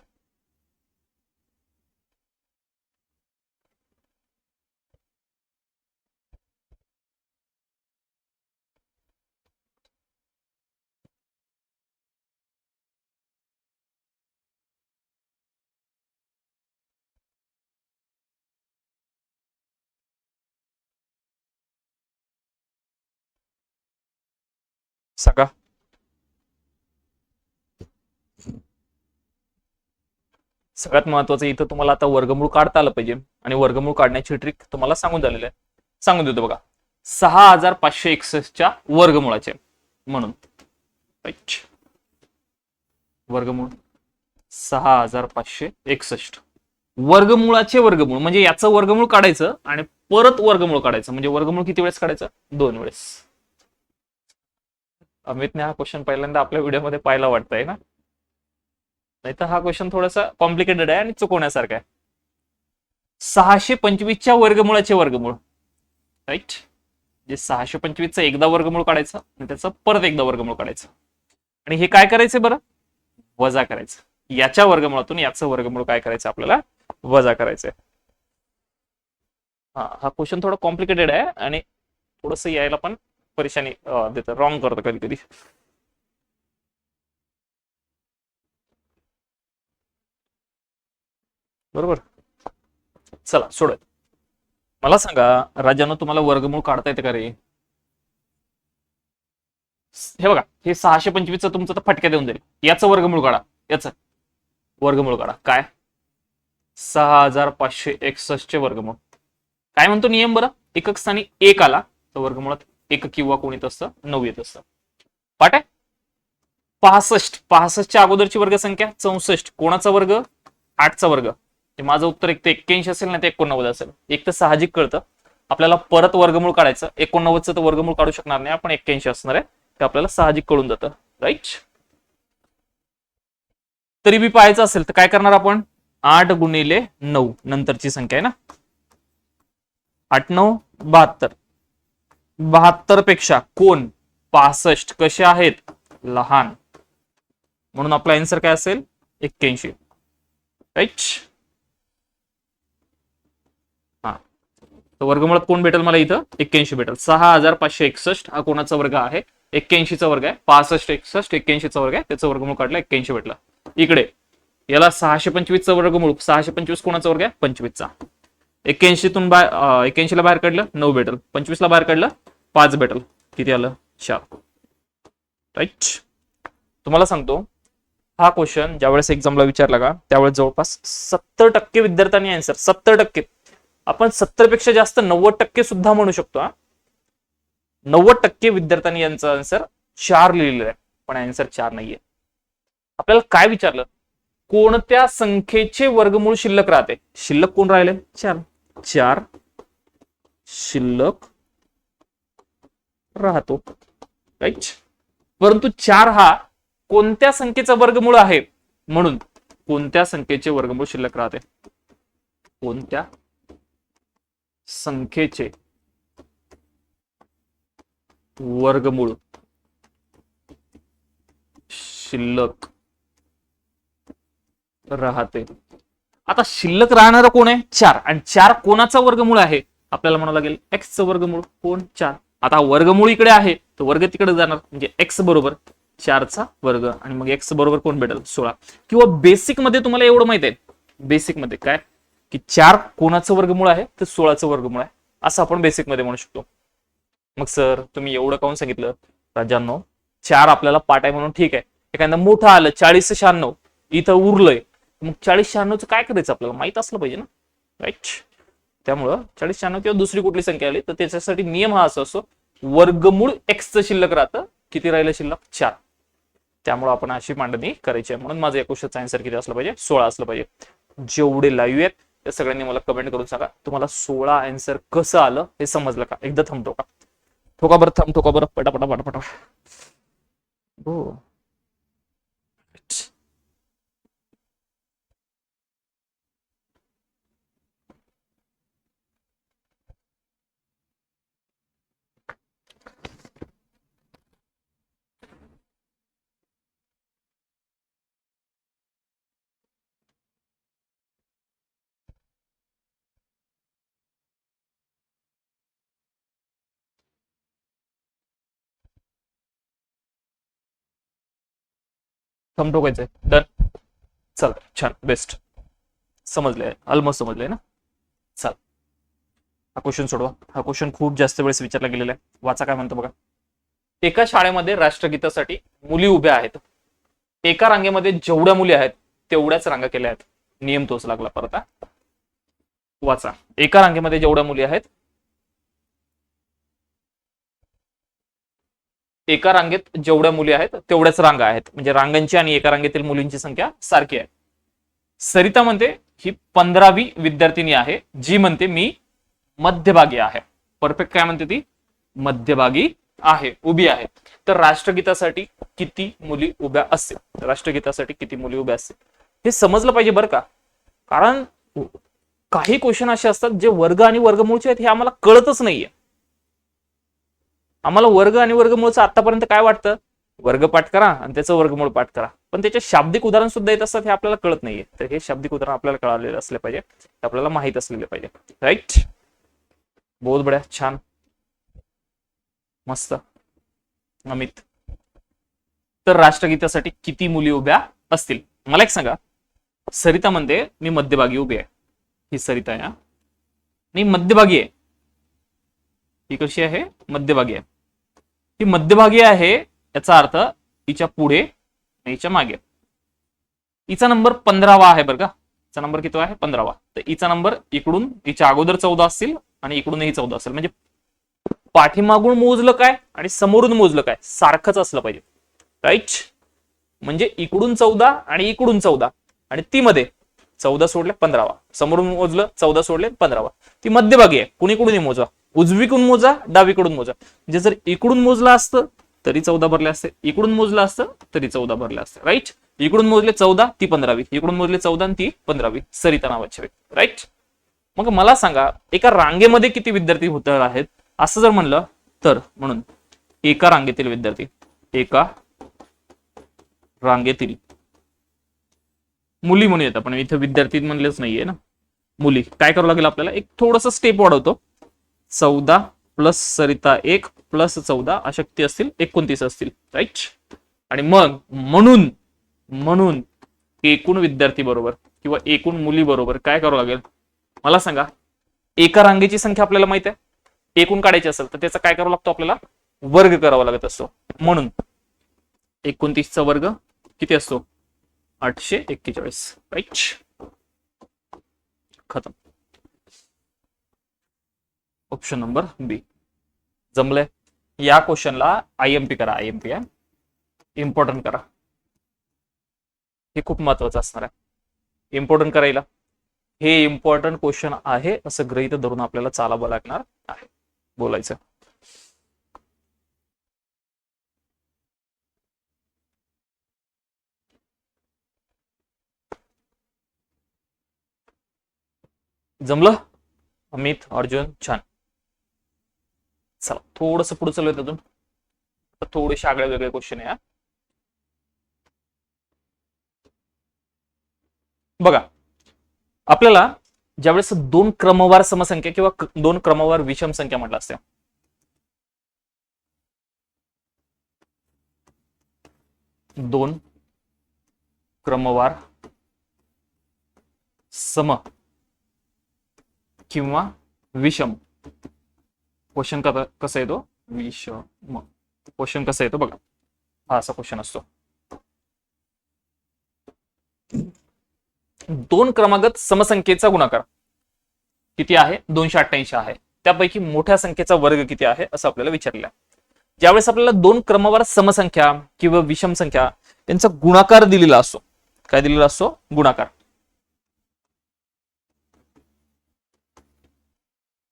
सांगा. सगळ्यात महत्वाचं इथं तुम्हाला आता वर्गमूळ काढता आलं पाहिजे, आणि वर्गमूळ काढण्याची ट्रिक तुम्हाला सांगून झालेली आहे. सांगून देतो बघा. 6561च्या वर्गमुळाचे म्हणून वर्गमूळ 6561 वर्गमुळाचे वर्गमूळ म्हणजे याचं वर्गमूळ काढायचं आणि परत वर्गमूळ काढायचं. म्हणजे वर्गमूळ किती वेळेस काढायचं? 2 वेळेस. अमितने हा क्वेश्चन पहिल्यांदा आपल्या व्हिडिओमध्ये पाहायला वाटतंय ना, नाही तर हा क्वेश्चन थोडासा कॉम्प्लिकेटेड आहे आणि चुकवण्यासारखा आहे. 625च्या वर्गमुळाचे वर्गमूळ, राईट. जे 625चं एकदा वर्गमूळ काढायचं आणि त्याचं परत एकदा वर्गमूळ काढायचं, आणि हे काय करायचं बरं? वजा करायचं. याच्या वर्गमुळातून याचं वर्गमूळ काय करायचं? आपल्याला वजा करायचंय. हा क्वेश्चन थोडा कॉम्प्लिकेटेड आहे आणि थोडस यायला पण परेशानी देतं, रॉंग करतं कधी कधी. बरोबर. चला सोडत. मला सांगा राजानो, तुम्हाला वर्गमूळ काढता येते का रे? हे बघा, हे 625 तुमचं तर फटक्या देऊन जाईल. याचं वर्गमूळ काढा, याचं वर्गमूळ काढा. काय? 6561 चे वर्गमूळ. काय म्हणतो नियम बरं? एकक स्थानी 1 आला तर वर्गमुळात 1 किंवा कोणीत असतं 9 येत असतं. पाठ आहे. 65च्या अगोदरची वर्गसंख्या 64. कोणाचा वर्ग? 8चा वर्ग. माझं उत्तर एक तर 81 असेल ना, ते 89 असेल. एक तर साहजिक कळतं आपल्याला परत वर्गमूळ काढायचं. 89चं तर वर्गमूळ काढू शकणार नाही आपण, 81 असणार आहे, ते आपल्याला साहजिक कळून जातं, राईट. तरी बी पाहायचं असेल तर काय करणार आपण? 8 गुणिले 9 नंतरची संख्या आहे ना. 8 9 72. 72 पेक्षा कोण? 65 कसे आहेत? लहान. म्हणून आपला आन्सर काय असेल? 81, राईट. हा, तर वर्गमुळात कोण भेटेल मला इथं? 81 भेटेल. 6561 हा कोणाचा वर्ग आहे? 81चा वर्ग आहे. 65 61 81चा वर्ग आहे, त्याचं वर्गमूळ काढलं, 81 भेटला. इकडे याला 625चा वर्गमूळ, 625 कोणाचा वर्ग आहे? 25चा. 81तून 81ला बाहेर काढलं 9 भेटल, 25ला बाहेर काढलं 5 भेटल. किती आलं? 4, राईट. तुम्हाला सांगतो, हा क्वेश्चन ज्यावेळेस एक्झामला विचारला का त्यावेळेस जवळपास 70% विद्यार्थ्यांनी आन्सर, 70%, आपण 70 पेक्षा जास्त 90% सुद्धा म्हणू शकतो. 90% विद्यार्थ्यांनी यांचा आन्सर 4 लिहिलेला आहे, पण आन्सर 4 नाहीये. आपल्याला काय विचारलं? कोणत्या संख्येचे वर्गमूळ शिल्लक राहते? शिल्लक कोण राहिले? 4. 4 शिल्लक राहतो, राईट. परंतु 4 हा कोणत्या संख्येचा वर्गमूळ आहे? म्हणून कोणत्या संख्येचे वर्गमूळ शिल्लक राहते? कोणत्या संख्येचे वर्गमूळ शिल्लक राहते? आता शिल्लक राहणार कोण आहे? 4. आणि 4 कोणाचा वर्गमूळ आहे? आपल्याला म्हणावं लागेल x चं वर्गमूळ. कोण? 4. आता वर्गमूळ इकडे आहे तर वर्ग तिकडे जाणार, म्हणजे x बरोबर 4चा वर्ग आणि मग x बरोबर कोण भेटेल 16. किंवा बेसिक मध्ये तुम्हाला एवढं माहित आहे, बेसिक मध्ये काय की 4 कोणाचं वर्गमूळ आहे तर 16चं वर्गमूळ आहे, असं आपण बेसिक मध्ये म्हणू शकतो. मग सर तुम्ही एवढं काऊन सांगितलं? राजांनो 4 आपल्याला पाठ आहे म्हणून ठीक आहे, एखादा मोठं आलं 4096 इथं उरलंय, मग 4096चं काय करायचं आपल्याला माहित असलं पाहिजे ना, राईट? त्यामुळं 4096 किंवा दुसरी कुठली संख्या आली तर त्याच्यासाठी नियम हा असा असतो, वर्गमूळ एक्सचं शिल्लक राहतं, किती राहिलं शिल्लक 4. त्यामुळे आपण अशी मांडणी करायची आहे. म्हणून माझं या क्वेश्चनचं आन्सर किती असलं पाहिजे? 16 असलं पाहिजे. जेवढे लाईव्ह आहेत त्या सगळ्यांनी मला कमेंट करून सांगा तुम्हाला 16 आन्सर कसं आलं हे समजलं का? एकदा थांबतो का? ठोका बरं, थांबतो का बरं? पटापटा पटापटा. हो थांबतो कायचंय? डन. चल छान, बेस्ट. समजले, ऑलमोस्ट समजले ना? चल हा क्वेश्चन सोडवा. हा क्वेश्चन खूप जास्त वेळेस विचारला गेलेला आहे. वाचा काय म्हणतो बघा. एका शाळेमध्ये राष्ट्रगीतासाठी मुली उभ्या आहेत. एका रांगेमध्ये जेवढ्या मुली आहेत तेवढ्याच रांगा केल्या आहेत. नियम तोच लागला परत. वाचा. एका रांगेमध्ये जेवढ्या मुली आहेत, एका रांगेत जेवढ्या मुली आहेत तेवढ्याच रांगा आहेत, म्हणजे रांगांची आणि एका रांगेतील मुलींची संख्या सारखी आहे. सरिता म्हणते ही 15वी विद्यार्थिनी आहे, जी म्हणते मी मध्यभागी आहे. परफेक्ट काय म्हणते ती? मध्यभागी आहे, उभी आहे. तर राष्ट्रगीतासाठी किती मुली उभ्या असतील? राष्ट्रगीतासाठी किती मुली उभ्या असतील हे समजलं पाहिजे बरं का. कारण काही क्वेश्चन असे असतात जे वर्ग आणि वर्गमूळचे आहेत हे आम्हाला कळतच नाहीये. आम्हाला वर्ग आणि वर्गमूळचं आतापर्यंत काय वाटतं? वर्ग पाठ करा आणि त्याचं वर्गमूळ पाठ करा, पण त्याचे शाब्दिक उदाहरण सुद्धा येत असतात हे आपल्याला कळत नाहीये. तर हे शाब्दिक उदाहरण आपल्याला कळालेले असले पाहिजे, आपल्याला माहित असलेले पाहिजे. राईट? बहुत बढिया, छान, मस्त, अमित. तर राष्ट्रगीतासाठी किती मुली उभ्या असतील? मला एक सांगा. सरिता म्हणते मी मध्यभागी उभी आहे. ही सरिता आहे आणि मध्यभागी आहे. ही कशी आहे? मध्यभागी आहे. ही मध्यभागी आहे याचा अर्थ हिच्या पुढे हिच्या मागे. हिचा नंबर 15वा आहे बरं का. हिचा नंबर किती आहे? 15वा. तर हिचा नंबर इकडून हिच्या अगोदर 14 असतील आणि इकडूनही 14 असेल, म्हणजे पाठीमागून मोजलं काय आणि समोरून मोजलं काय सारखंच असलं पाहिजे. राईट? म्हणजे इकडून 14 आणि इकडून 14 आणि ती मध्ये 14 सोडले 15वा, समोरून मोजलं 14 सोडले 15वा. ती मध्यभागी आहे. कुणीकडूनही मोजा, उजवीकडून मोजा, डावीकडून मोजा. म्हणजे जर इकडून मोजलं असतं तरी 14 भरले असते, इकडून मोजलं असतं तरी 14 भरले असते. राईट? इकडून मोजले 14, ती 15वी, इकडून मोजले 14 आणि ती 15वी. सरिता नावाची व्यक्ती. राईट? मग मला सांगा एका रांगेमध्ये किती विद्यार्थी होत आहेत असं जर म्हणलं तर, म्हणून एका रांगेतील विद्यार्थी, एका रांगेतील मुली म्हणूयात आपण, इथे विद्यार्थी म्हणलेच नाहीये ना, मुली. काय करावं लागेल आपल्याला? एक थोडस स्टेप वाढवतो. 14 प्लस सरिता 1 प्लस 14 अशा किती असतील? 29 असतील. राईट? आणि मग म्हणून एकूण विद्यार्थी बरोबर किंवा एकूण मुली बरोबर काय करावं लागेल मला सांगा. एका रांगेची संख्या आपल्याला माहित आहे, एकूण काढायची असेल तर त्याचा काय करावं लागतो? आपल्याला वर्ग करावा लागत असतो. म्हणून 29चा वर्ग किती असतो? 841. राईट? खतम. ऑप्शन नंबर बी. जमलंय? या क्वेश्चनला IMP करा. IMP आहे, इम्पॉर्टंट करा. हे खूप महत्वाचं असणार आहे. इम्पॉर्टंट करायला हे इम्पॉर्टंट क्वेश्चन आहे असं गृहीत धरून आपल्याला चालावं लागणार आहे. बोलायचं. जमलं? अमित, अर्जुन, छान. चला थोडस पुढे चालूयात अजून. थोडेसे आगळे वेगळे क्वेश्चन आहे. बघा, आपल्याला ज्यावेळेस दोन क्रमवार समसंख्या किंवा दोन क्रमवार विषम संख्या म्हटलं असते, दोन क्रमवार सम किंवा विषम, क्वेश्चन कसा येतो विषम, क्वेश्चन कसा येतो बघा, हा असा क्वेश्चन असतो. दोन क्रमागत समसंख्येचा गुणाकार किती आहे 288 आहे, त्यापैकी मोठ्या संख्येचा वर्ग किती आहे असं आपल्याला विचारलेलं आहे. ज्यावेळेस आपल्याला दोन क्रमवार समसंख्या किंवा विषम संख्या यांचा गुणाकार दिलेला असतो, काय दिलेला असतो गुणाकार,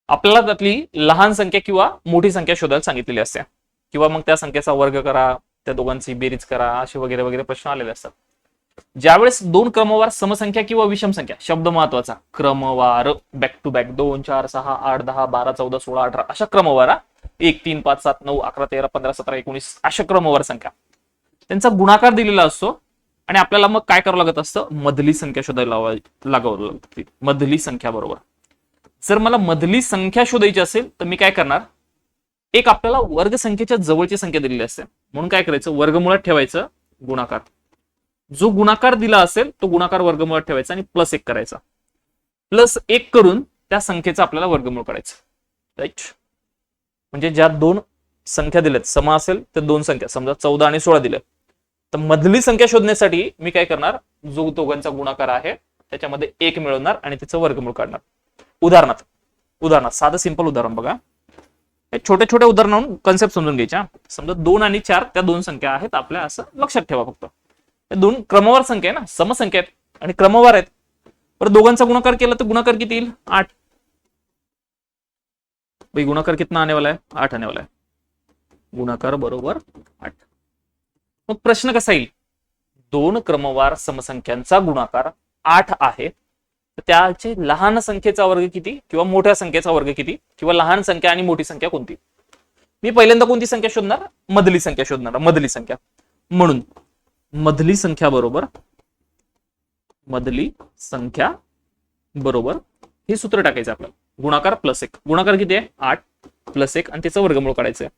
आपल्याला त्यातली लहान संख्या किंवा मोठी संख्या शोधायला सांगितलेली असते, किंवा मग त्या संख्येचा वर्ग करा, त्या दोघांची बेरीज करा, असे वगैरे वगैरे प्रश्न आलेले असतात. ज्यावेळेस दोन क्रमवार समसंख्या किंवा विषम संख्या, शब्द महत्वाचा, क्रमवार बॅक टू बॅक 2 4 6 8 10 12 14 16 18 अशा क्रमवार, 1 3 5 7 9 11 13 15 17 19 अशा क्रमवार संख्या, त्यांचा गुणाकार दिलेला असतो. आणि आपल्याला मग काय करावं लागत असतं, मधली संख्या शोधायला लागावं लागते. मधली संख्या बरोबर, जर मला मधली संख्या शोधायची असेल तर मी काय करणार, एक आपल्याला वर्ग संख्येच्या जवळची संख्या दिलेली असते, म्हणून काय करायचं वर्गमुळात ठेवायचं गुणाकार, जो गुणाकार दिला असेल तो गुणाकार वर्गमुळात ठेवायचा आणि +1 करायचा, +1 करून त्या संख्येचा आपल्याला वर्गमूळ करायचं. राईट, म्हणजे ज्या दोन संख्या दिल्यात सम असेल तर दोन संख्या, समजा 14 आणि 16 दिल्या, तर मधली संख्या शोधण्यासाठी मी काय करणार, जो दोघांचा गुणाकार आहे त्याच्यामध्ये 1 मिळवणार आणि त्याचं वर्गमूळ काढणार. उदाहरणार्थ साधं सिंपल उदाहरण बघा, छोट्या छोट्या उदाहरणावरून कन्सेप्ट समजून घ्यायच्या. समजा 2 आणि 4 त्या दोन संख्या आहेत आपल्या, असं लक्षात ठेवा फक्त. दोन क्रमवार संख्या आहे ना, समसंख्या आहेत आणि क्रमवार आहेत, पर दोघांचा गुणाकार केला तर गुणाकार किती येईल 8. भाई गुणाकार कितना आने वाला है 8 आने वाला है, गुणाकार बरोबर 8. मग प्रश्न कसा येईल, दोन क्रमवार समसंख्यांचा गुणाकार 8 आहे, तर त्याचे लहान संख्येचा वर्ग किती किंवा मोठ्या संख्येचा वर्ग किती, किंवा लहान संख्या आणि मोठी संख्या कोणती. मी पहिल्यांदा कोणती संख्या शोधणार, मधली संख्या शोधणार, मधली संख्या. म्हणून मधली संख्या बरोबर हे सूत्र टाकायचं आपल्याला, गुणाकार +1, गुणाकार किती आहे 8 +1 आणि त्याचं वर्गमूळ काढायचं आहे,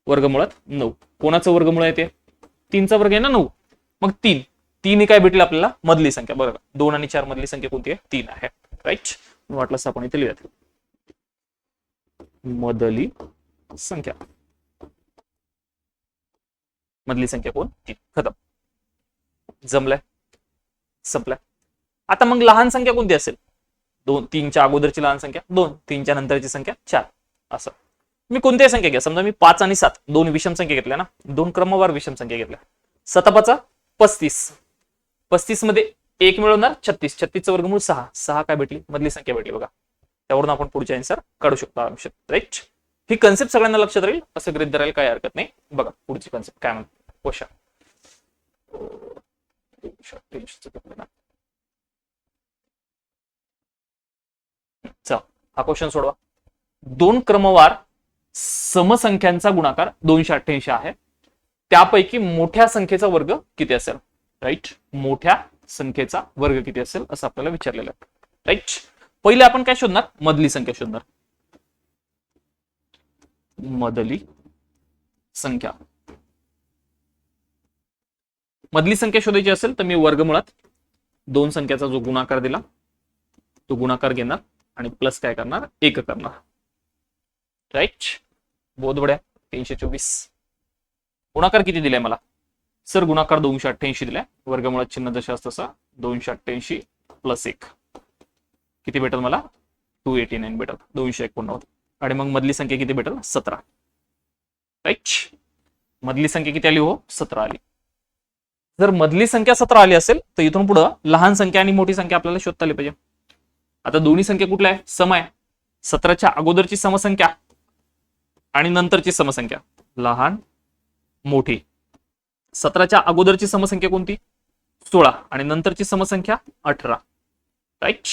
वर्गमुळात 9. कोणाचं वर्गमूळ आहे ते 3चा वर्ग आहे ना 9, मग 3 काय भेटेल आपल्याला मधली संख्या. बघा 2 आणि 4 मधली संख्या कोणती आहे 3 आहे. राईट, वाटलं आपण इथे लिहूयात मधली संख्या, मधली संख्या कोण 3. खतम, जमलाय, संपलाय. आता मग लहान संख्या कोणती असेल, 2 3च्या अगोदरची लहान संख्या 2, 3च्या नंतरची संख्या 4. असं मी कोणत्याही संख्या घ्या, समजा मी 5 आणि 7 दोन विषम संख्या घेतल्या ना, दोन क्रमवार विषम संख्या घेतल्या. 7 35, 35 मध्ये 1 मिळवणार 36, 36चं वर्गमूळ 6, 6 काय भेटली मधली संख्या भेटली. बघा त्यावरून आपण पुढचे आन्सर काढू शकतो आरामशीर. राईट, ही कन्सेप्ट सगळ्यांना लक्षात राहील असं गृहीत धरायला काही हरकत नाही. बघा पुढची कन्सेप्ट काय म्हणते, क्वेश्चन हा क्वेश्चन सोडवा. दोन क्रमवार समसंख्यांचा गुणाकार 288 आहे, त्यापैकी मोठ्या संख्येचा वर्ग किती असेल. राईट, मोठ्या संख्येचा वर्ग किती असेल असं आपल्याला विचारलेलं आहे. राईट, पहिले आपण काय शोधणार, मधली संख्या शोधणार. मधली संख्या शोधायची असेल तर मी वर्गमुळात 2 संख्याचा जो गुणाकार दिला तो गुणाकार घेणार आणि प्लस काय करणार 1 करणार. राईट, बहुत बढ्या. 324 गुणाकार किती दिलाय मला सर, गुणाकार 288 दिलाय, वर्गमुळात चिन्ह जसं असतं तसं 288 + 1 किती भेटेल मला 289 भेटेल, 289. आणि मग मधली संख्या किती भेटेल 17. राईट, मधली संख्या किती आली हो 17 आली. जर मधली संख्या 17 आली असेल तर इथून पुढे लहान संख्या आणि मोठी संख्या आपल्याला शोधता आली पाहिजे. आता दोन्ही संख्या कुठल्या आहे सम आहे, 17च्या अगोदरची समसंख्या आणि नंतरची समसंख्या लहान मोठी. 17च्या अगोदरची समसंख्या कोणती 16 आणि नंतरची समसंख्या 18. राईट,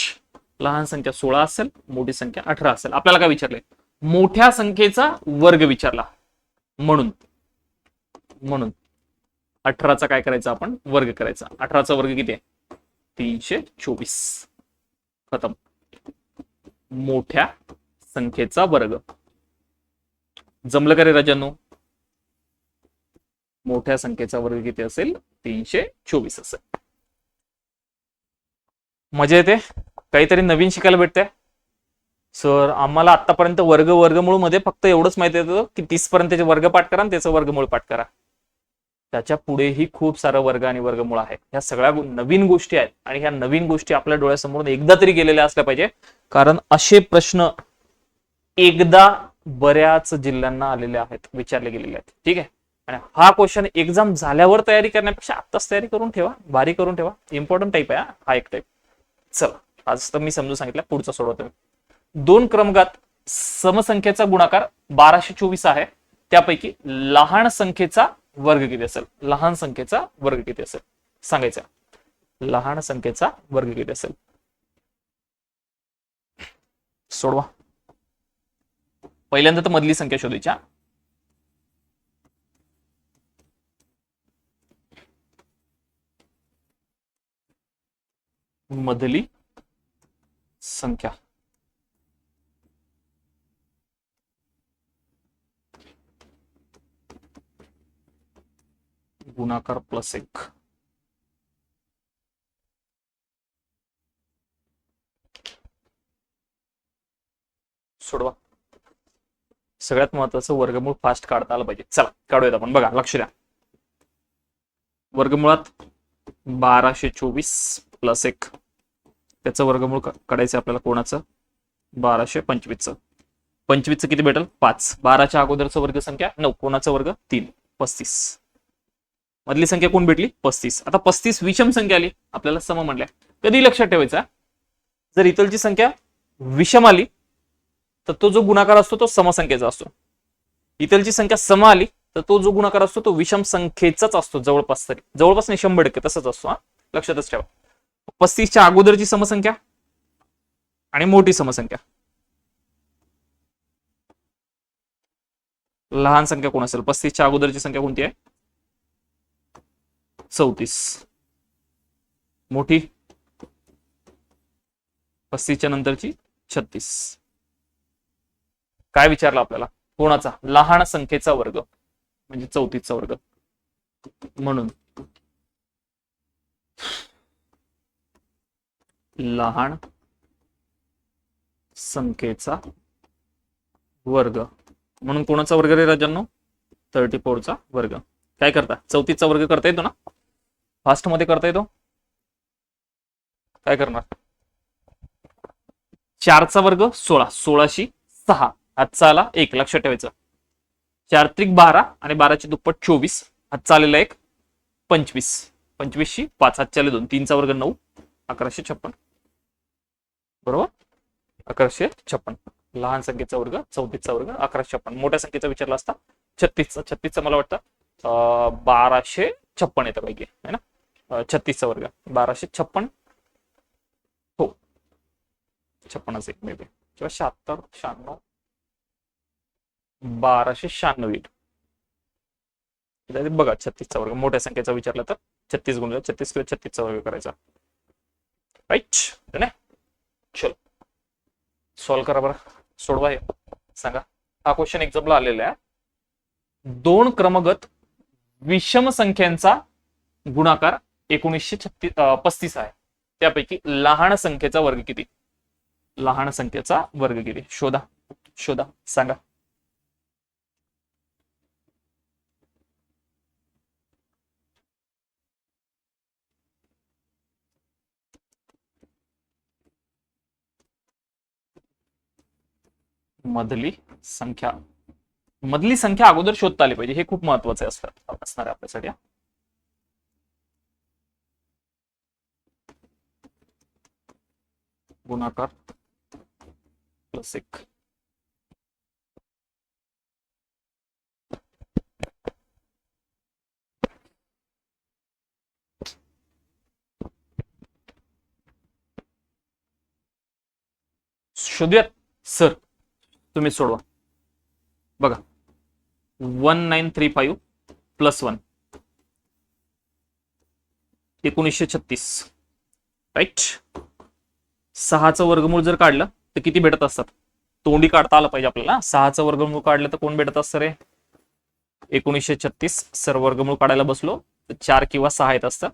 लहान संख्या 16 असेल, मोठी संख्या 18 असेल. आपल्याला काय विचारलंय, मोठ्या संख्येचा वर्ग विचारला, म्हणून 18चा काय करायचा आपण वर्ग करायचा. 18चा वर्ग किती आहे 324. खतम, मोठ्या संख्येचा वर्ग. जमलं का रे राजांनो, मोठ्या संख्येचा वर्ग किती असेल 324 असेल. मजा येते, काहीतरी नवीन शिकायला भेटतंय. सर आम्हाला आतापर्यंत वर्गमूळ मध्ये फक्त एवढंच माहिती होतं की 30 पर्यंतचे वर्ग पाठ करा आणि त्याचं वर्गमूळ पाठ करा. त्याच्या पुढेही खूप सारं वर्ग आणि वर्गमूळ आहे. ह्या सगळ्या नवीन गोष्टी आहेत आणि ह्या नवीन गोष्टी आपल्या डोळ्यासमोरून एकदा तरी गेलेल्या असल्या पाहिजे, कारण असे प्रश्न एकदा बऱ्याच जिल्ह्यांना आलेले आहेत, विचारले गेलेले आहेत. ठीक आहे. आणि हा क्वेश्चन एक्झाम झाल्यावर तयारी करण्यापेक्षा आत्ताच तयारी करून ठेवा, भारी करून ठेवा. इम्पॉर्टंट टाईप आहे हा एक टाईप. चला आज तर मी समजून सांगितलं, पुढचा सोडवतो मी. 2 क्रमांकात समसंख्येचा गुणाकार 1224 आहे, त्यापैकी लहान संख्येचा वर्ग किती असेल? लहान संख्येचा वर्ग किती असेल सांगायचं. लहान संख्येचा वर्ग किती असेल? सोडवा. पहिल्यांदा तर मधली संख्या शोधायची. मधली संख्या गुणाकार +1. सोडवा. सगळ्यात महत्वाचं वर्गमूळ फास्ट काढता आलं पाहिजे. चला काढूयात आपण. बघा लक्ष द्या. वर्गमुळात 1224 + 1 त्याचं वर्गमूळ काढायचं आपल्याला. कोणाचं? 1225चं. 25चं किती भेटेल? 5. 12च्या अगोदरचं वर्ग संख्या 9. कोणाचा वर्ग? 3. 35. मधली संख्या कोण भेटली? 35. आता 35 विषम संख्या आली, आपल्याला सम म्हणल्या. कधी लक्षात ठेवायचा, जर इथलची संख्या विषम आली तर तो जो गुणाकार असतो तो समसंख्येचा असतो. इथलची संख्या सम आली तर तो जो गुणाकार असतो तो विषम संख्येचाच असतो. जवळपास तरी, जवळपास नाही 100% तसंच असतो. लक्षातच ठेवा. 35च्या अगोदरची समसंख्या आणि मोठी समसंख्या, लहान संख्या कोण असेल? 35च्या अगोदरची संख्या कोणती आहे? 34. मोठी 35च्या नंतरची 36. काय विचारलं आपल्याला? कोणाचा? लहान संख्येचा वर्ग म्हणजे 34चा वर्ग. म्हणून लहान संख्येचा वर्ग म्हणून कोणाचा वर्ग रे राजांनो? 34चा वर्ग. काय करता? 34चा वर्ग करता येतो ना? फास्ट मध्ये करता येतो. काय करणार? 4चा वर्ग 16. 16शी 6. हातचा आला 1. लक्षात ठेवायचं. 4 त्रिक 12 आणि 12ची दुप्पट 24. हातचा आलेला 1. 25. 25शी 5. हातच्या आले 2. 3चा वर्ग 9. 1156. बरोबर? 1156. लहान संख्येचा वर्ग 34चा वर्ग 1156. मोठ्या संख्येचा विचारला असता 36चा. 36चा मला वाटतं 1256 येतं पैकी है ना. 36चा वर्ग 1256. हो 56 एक मे बी किंवा 76 96 1296 येईल. बघा 36चा वर्ग मोठ्या संख्येचा विचारला तर 36 गुणिले 36 किंवा 36चा वर्ग करायचा. राईट ना. चलो सॉल्व करा बरं. सोडवा हे. सांगा. हा क्वेश्चन एक्झाम्पल आलेला आहे. 2 क्रमगत विषम संख्यांचा गुणाकार 1935 आहे, त्यापैकी लहान संख्येचा वर्ग किती? लहान संख्येचा वर्ग किती? शोधा. शोधा. सांगा. मधली संख्या. मधली संख्या अगोदर शोधता आली पाहिजे. हे खूप महत्वाचं असणार आहे आपल्यासाठी. गुणाकार +1. शोधूयात सर. तुम्ही सोडवा. बघा 1935 + 1 1936. राईट. 6चं वर्गमूळ जर काढलं तर किती भेटत असतात? तोंडी काढता आलं पाहिजे आपल्याला. 6चं वर्गमूळ काढलं तर कोण भेटत असतं रे? 1936. सर वर्गमूळ काढायला बसलो तर 4 किंवा 6 येत असतं.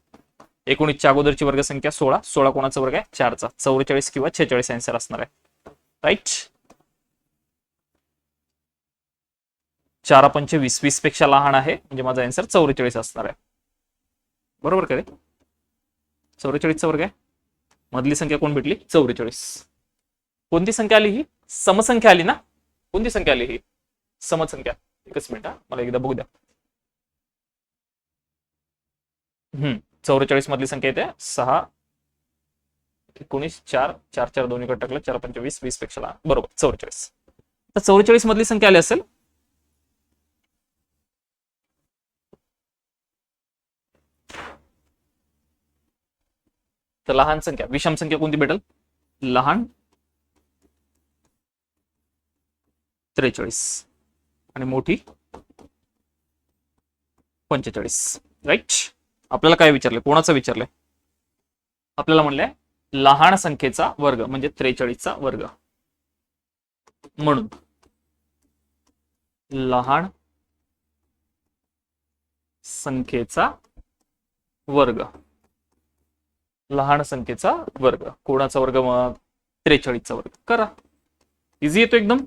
19च्या अगोदरची वर्गसंख्या 16, 16 कोणाचा वर्ग आहे 4चा, 44 किंवा 46 आन्सर असणार आहे. राईट. 4 पंचे 20, 20 पेक्षा लहान आहे म्हणजे माझा आन्सर 44 असणार आहे. बरोबर का रे? 44चा वर्ग आहे. मधली संख्या कोण भेटली 44. कोणती संख्या आली ही? समसंख्या आली ना? कोणती संख्या आली ही? समसंख्या. एकच मिनिट मला एकदा बघू द्या. 44 मधली संख्या येते 6, 19, 4, 4 4 दोन्हीकडे टाकलं 4 पंचे 20, 20 पेक्षा लहान. बरोबर 44. तर 44 मधली संख्या आली असेल. तर लहान संख्या विषम संख्या कोणती भेटेल? लहान 43 आणि मोठी 45. राईट. आपल्याला काय विचारलंय? कोणाचं विचारलंय? आपल्याला म्हणलंय लहान संख्येचा वर्ग म्हणजे 43चा वर्ग. म्हणून लहान संख्येचा वर्ग, लहान संख्येचा वर्ग कोणाचा वर्ग? मग 43चा वर्ग करा. इझी येतो एकदम.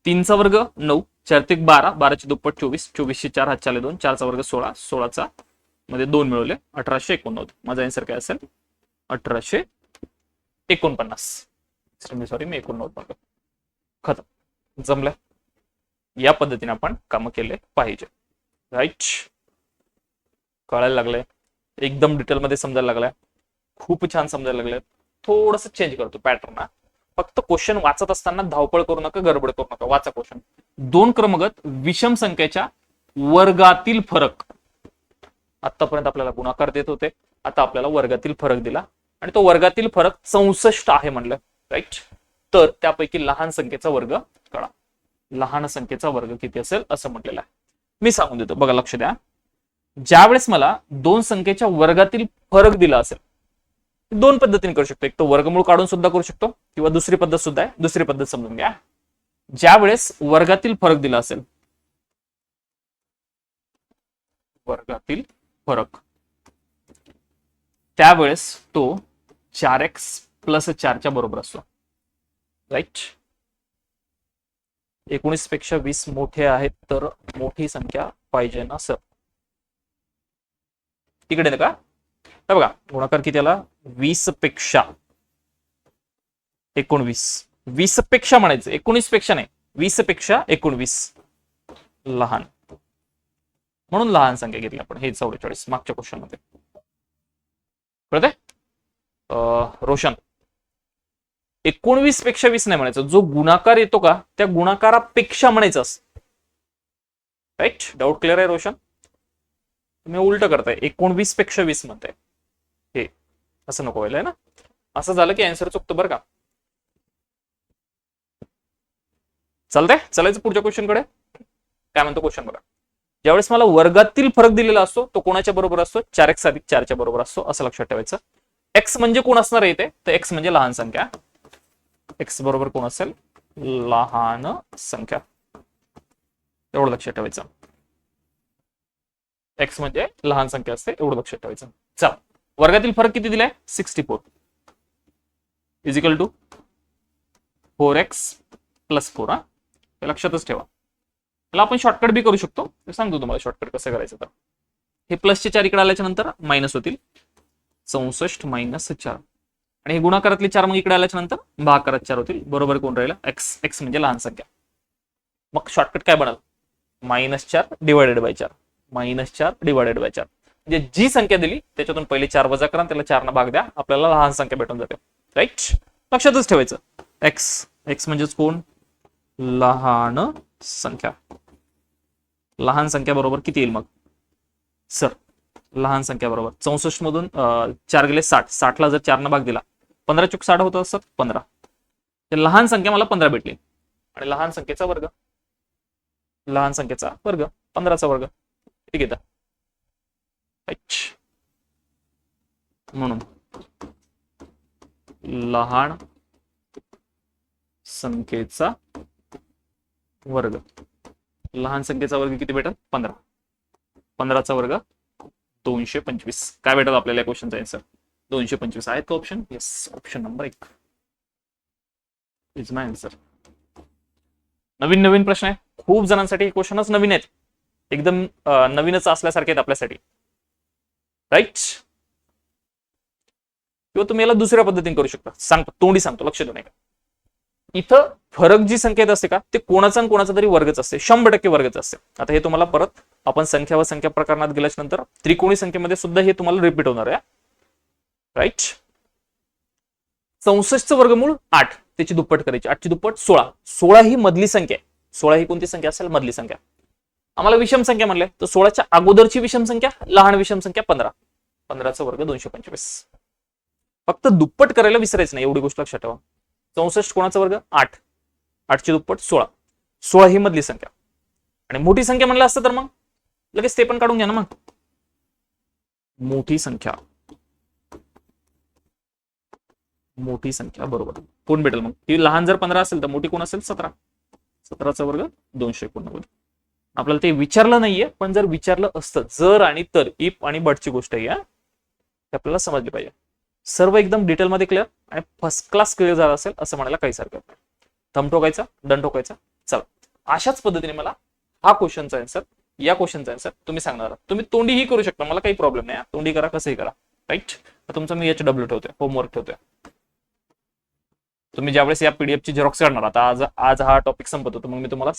3चा वर्ग 9, 4 ते 12, 12चे दुप्पट 24, 24चे 4 हात चाले 2, 4चा वर्ग 16, 16चा मध्ये 2 मिळवले 1889. माझा आन्सर काय असेल? 1849. सॉरी मी 89 म्हणतो. खतम. जमलं. या पद्धतीने आपण काम केले पाहिजे. राईट. कळायला लागलंय, एकदम डिटेलमध्ये समजायला लागलाय, खूप छान समजायला लागलंय. थोडस चेंज करतो पॅटर्न. फक्त क्वेश्चन वाचत असताना धावपळ करू नका, गडबड करू नका. वाचा क्वेश्चन. 2 क्रमगत विषम संख्येच्या वर्गातील फरक. आतापर्यंत आपल्याला गुणाकार देत होते, आता आपल्याला वर्गातील फरक दिला आणि तो वर्गातील फरक 64 आहे म्हणलं. राईट. तर त्यापैकी लहान संख्येचा वर्ग काढा. लहान संख्येचा वर्ग किती असेल असं म्हटलेलं आहे. मी सांगून देतो, बघा लक्ष द्या. ज्यावेळेस मला 2 संख्येच्या वर्गातील फरक दिला असेल, 2 पद्धतीने करू शकतो. एक तो वर्गमूळ काढून सुद्धा करू शकतो किंवा दुसरी पद्धत सुद्धा आहे. दुसरी पद्धत समजून घ्या. ज्यावेळेस वर्गातील फरक दिला असेल, वर्गातील फरक, त्यावेळेस तो 4x + 4 बरोबर असतो. राईट. 19 पेक्षा 20 मोठे आहेत तर मोठी संख्या पाहिजे ना सर? तिकडे का? बघा गुणाकार किती आला? 20 पेक्षा 19. 20 पेक्षा म्हणायचं, 19 पेक्षा नाही. 20 पेक्षा 19 लहान, म्हणून लहान संख्या घेतली आपण. हे 44 मागच्या क्वेश्चन मध्ये. कळतंय? रोशन, 19 पेक्षा 20 नाही म्हणायचं. जो गुणाकार येतो का त्या गुणाकारापेक्षा म्हणायचं असं. राईट. डाऊट क्लिअर आहे रोशन? तुम्ही उलट करताय, 19 पेक्षा 20 म्हणताय. हे असं नको व्हायला ना. असं झालं की आन्सर चुकतो बरं का. चालतंय. चलायचं पुढच्या क्वेश्चन कडे. काय म्हणतो क्वेश्चन बघा. ज्यावेळेस मला वर्गातील फरक दिलेला असतो तो कोणाच्या बरोबर असतो? 4x + 4 बरोबर असतो, असं लक्षात ठेवायचं. x म्हणजे कोण असणार आहे इथे? तर x म्हणजे लहान संख्या. x बरोबर कोण असेल? लहान संख्या. एवढं लक्षात ठेवायचं. x म्हणजे लहान संख्या असते, एवढं लक्षात ठेवायचं. चला, वर्गातील फरक किती दिलाय? 64 = 4x + 4. हे लक्षातच ठेवा. त्याला आपण शॉर्टकट बी करू शकतो, सांगतो तुम्हाला शॉर्टकट कसं करायचं. तर हे प्लसचे 4 इकडे आल्याच्या नंतर मायनस होतील, 64 - 4. आणि हे गुणाकारातले 4 मग इकडे आल्याच्या नंतर भागाकारात 4 होतील. बरोबर कोण राहिला? x. x म्हणजे लहान संख्या. मग शॉर्टकट काय बनल? -4 / 4 -4 / 4. म्हणजे जी संख्या दिली त्याच्यातून पहिले 4 वजा करा, त्याला 4 भाग द्या, आपल्याला लहान संख्या भेटून जाते. राईट. लक्षातच ठेवायचं. x. x म्हणजेच कोण? लहान संख्या. लहान संख्या बरोबर किती येईल मग सर? लहान संख्या बरोबर 64 मधून 4 गेले 60. 60 ला जर 4 न भाग दिला 15 × 60 होतं सर 15. तर लहान संख्या मला 15 भेटली. आणि लहान संख्येचा वर्ग, लहान संख्येचा वर्ग 15चा वर्ग ठीक आहे. म्हणून लहान संख्येचा वर्ग, लहान संख्येचा वर्ग किती भेटेल? 15. 15चा वर्ग 225. काय भेटल आपल्याला या क्वेश्चनचा आन्सर? 225 आहेत का option? Yes, option number 1 is my answer. नवीन नवीन प्रश्न आहे, खूप जणांसाठी हे क्वेश्चनच नवीन आहेत, एकदम नवीनच असल्यासारखे आहेत आपल्यासाठी, राईट? किंवा तुम्ही याला दुसऱ्या पद्धतीने करू शकता. सांगतो, तोंडी सांगतो, लक्ष देऊ नका. इथं फरक जी संख्येत असते का, ते कोणाचा आणि कोणाचा तरी वर्गच असते, 100% वर्गच असते. आता हे तुम्हाला परत आपण संख्या व संख्या प्रकरणात गेल्याच्या नंतर त्रिकोणी संख्येमध्ये सुद्धा हे तुम्हाला रिपीट होणार आहे, राईट? 64चं वर्गमूळ 8, त्याची दुप्पट करायची. 8ची दुप्पट 16. 16 ही मधली संख्या आहे. 16 ही कोणती संख्या असेल? मधली संख्या. आम्हाला विषम संख्या म्हणले तर 16च्या अगोदरची विषम संख्या, लहान विषम संख्या 15. 15चा वर्ग 225. फक्त दुप्पट करायला विसरायचं नाही, एवढी गोष्ट लक्षात ठेवा. 64 कोणाचा वर्ग? 8. 8ची दुप्पट 16. 16 ही मधली संख्या. आणि मोठी संख्या म्हणलं असतं तर मग लगेच ते पण काढून घ्या ना. मग मोठी संख्या, मोठी संख्या बरोबर कोण भेटेल मग? ही लहान जर 15 असेल तर मोठी कोण असेल? 17. 17चा वर्ग 289. आपल्याला ते विचारलं नाहीये, पण जर विचारलं असतं, जर आणि तर, इफ आणि बटची गोष्ट आहे, आपल्याला समजली पाहिजे. सर्व एकदम डिटेलमध्ये क्लिअर आणि फर्स्ट क्लास क्लिअर झाला असेल असं म्हणायला काहीच हरकत नाही. थंब ठोकायचा, डन ठोकायचा. चला, अशाच पद्धतीने मला हा क्वेश्चनचा आन्सर, या क्वेश्चनचा आन्सर तुम्ही सांगणार. तुम्ही तोंडीही करू शकता, मला काही प्रॉब्लेम नाही. तोंडी करा, कसंही करा, राईट? तुमचं मी HW ठेवतोय, होमवर्क ठेवतोय. तुम्ही ज्यावेळेस या पीडीएफची झेरॉक्स काढणार, आता आज हा टॉपिक संपत होतो, मग मी तुम्हाला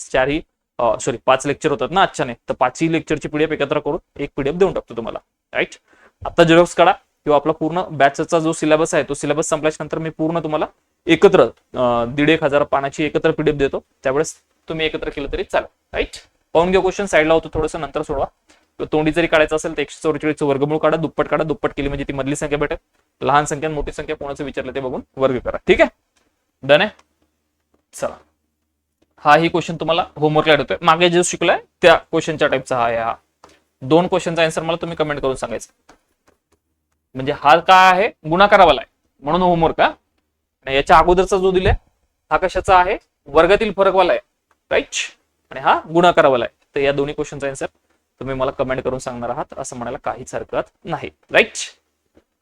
5 लेक्चर होतात ना आजच्याने, तर 5ही लेक्चरची पीडीएफ एकत्र करून एक पीडीएफ देऊन टाकतो तुम्हाला, राईट? आता झेरॉक्स काढा, किंवा आपला पूर्ण बॅचचा जो सिलेबस आहे तो सिलेबस संपल्याच्या नंतर मी पूर्ण तुम्हाला एकत्र 1,500 पानाची एकत्र पीडीएफ देतो, त्यावेळेस तुम्ही एकत्र केलं तरी चालेल, राईट? पाहून घ्या क्वेश्चन, साईडला होतो थोडंसं, नंतर सोडवा. तोंडी जरी काढायचं असेल तर 144चं वर्गमूळ काढा, दुप्पट केली म्हणजे ती मधली संख्या भेटेल. लहान संख्या मोठी संख्या कोणाचं विचारलं ते बघून वर्ग करा, ठीक आहे? डन आहे. चला, हा ही क्वेश्चन तुम्हाला होमवर्कला देतोय, मागे जे शिकलोय त्या क्वेश्चनच्या टाईपचा हा आहे. हा 2 क्वेश्चनचा आन्सर मला तुम्ही कमेंट करून सांगायचं. म्हणजे हा काय आहे? गुणाकारावाला आहे म्हणून होमवर्क. आणि याच्या अगोदरचा जो दिलाय हा कशाचा आहे? वर्गातील फरकवाला आहे, राईट? आणि हा गुणाकारावाला आहे. तर या दोन्ही क्वेश्चनचा आन्सर तुम्ही मला कमेंट करून सांगणार आहात असं म्हणायला काहीच हरकत नाही, राईट?